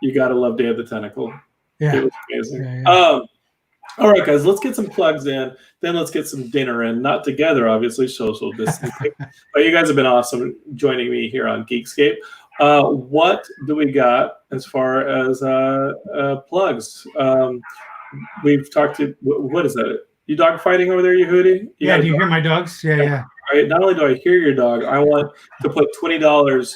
you gotta love Day of the Tentacle. Yeah. It was amazing. All right, guys, let's get some plugs in. Then let's get some dinner in. Not together, obviously, social distancing. But you guys have been awesome joining me here on Geekscape. What do we got as far as plugs? We've talked to, what is that? You dog fighting over there, Yehudi? Do you hear my dogs? Yeah. All right, not only do I hear your dog, I want to put $20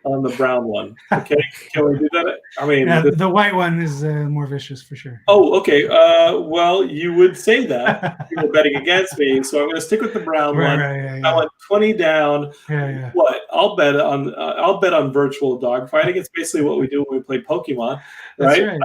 on the brown one. Okay, can we do that? I mean, the white one is more vicious for sure. Oh, okay. Well, you would say that you were betting against me, so I'm going to stick with the brown one. Right, I want 20 down. Yeah. What? I'll bet on virtual dog fighting. It's basically what we do when we play Pokemon, right?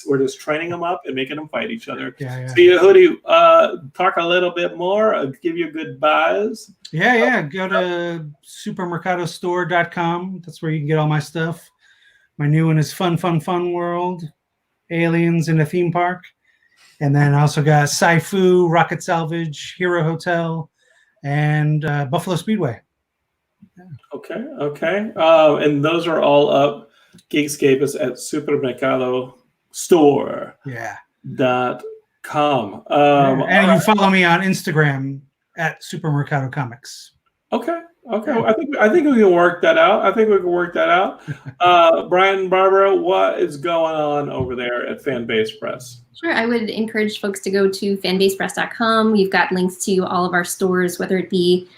We're just training them up and making them fight each other. Yeah. So, Yehudi, talk a little bit more. I'll give you good buys. Yeah. Go to supermercadostore.com. That's where you can get all my stuff. My new one is Fun World, Aliens in a Theme Park. And then I also got Sci-Fu, Rocket Salvage, Hero Hotel, and Buffalo Speedway. Yeah. Okay. And those are all up. Geekscape is at supermercadostore.com. And you follow me on Instagram at Supermercado Comics. Okay. I think we can work that out. Bryant and Barbara, what is going on over there at Fanbase Press? Sure. I would encourage folks to go to fanbasepress.com. We've got links to all of our stores, whether it be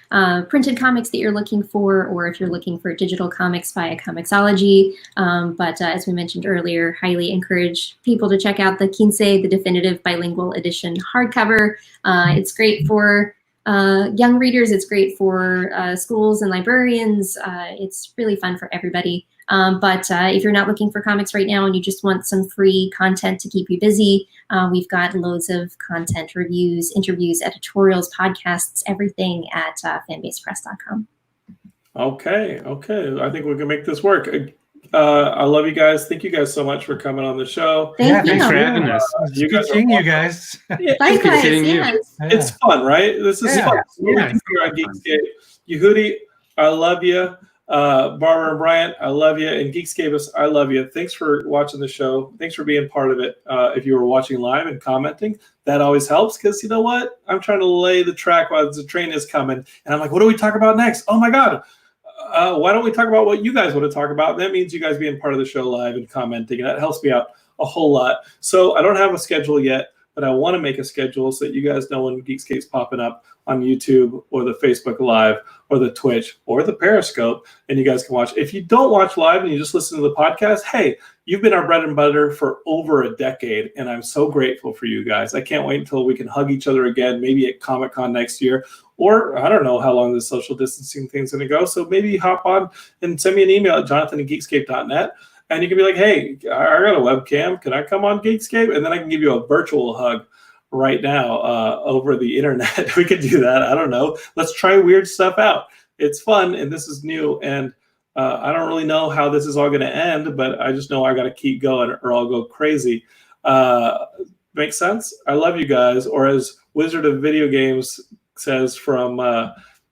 printed comics that you're looking for, or if you're looking for digital comics via Comixology. But as we mentioned earlier, highly encourage people to check out the Quince, the definitive bilingual edition hardcover. It's great for young readers. It's great for schools and librarians. It's really fun for everybody. But if you're not looking for comics right now and you just want some free content to keep you busy, we've got loads of content, reviews, interviews, editorials, podcasts, everything at fanbasepress.com. Okay. I think we can make this work. I love you guys. Thank you guys so much for coming on the show. Thank you. Thanks for having us. You guys seeing you guys. Likewise, yes. It's fun, right? This is fun. We're here on Geekscape. Yehudi, I love you. Barbara and Bryant, I love you. And Geekscape, I love you. Thanks for watching the show. Thanks for being part of it. If you were watching live and commenting, that always helps because you know what? I'm trying to lay the track while the train is coming. And I'm like, what do we talk about next? Oh my God. Why don't we talk about what you guys want to talk about? That means you guys being part of the show live and commenting, and that helps me out a whole lot. So I don't have a schedule yet, but I want to make a schedule so that you guys know when Geekscape's popping up on YouTube or the Facebook Live or the Twitch or the Periscope, and you guys can watch. If you don't watch live and you just listen to the podcast, hey, you've been our bread and butter for over a decade, and I'm so grateful for you guys. I can't wait until we can hug each other again, maybe at Comic-Con next year, or I don't know how long this social distancing thing's going to go, so maybe hop on and send me an email at jonathan@geekscape.net. And you can be like, hey, I got a webcam. Can I come on Geekscape? And then I can give you a virtual hug right now over the internet. We could do that. I don't know. Let's try weird stuff out. It's fun, and this is new. And I don't really know how this is all going to end, but I just know I got to keep going or I'll go crazy. Makes sense? I love you guys. Or as Wizard of Video Games says from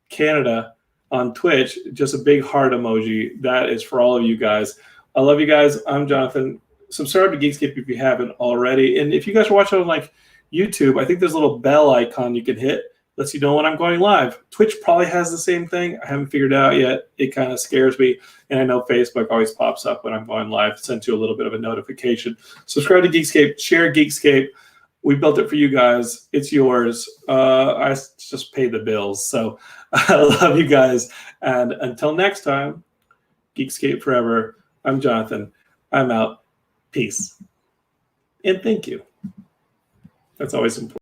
Canada on Twitch, just a big heart emoji. That is for all of you guys. I love you guys. I'm Jonathan. Subscribe to Geekscape if you haven't already. And if you guys are watching on like YouTube, I think there's a little bell icon you can hit. Lets you know when I'm going live. Twitch probably has the same thing. I haven't figured it out yet. It kind of scares me. And I know Facebook always pops up when I'm going live. Sends you a little bit of a notification. Subscribe to Geekscape. Share Geekscape. We built it for you guys. It's yours. I just pay the bills. So I love you guys. And until next time, Geekscape forever. I'm Jonathan. I'm out. Peace. And thank you. That's always important.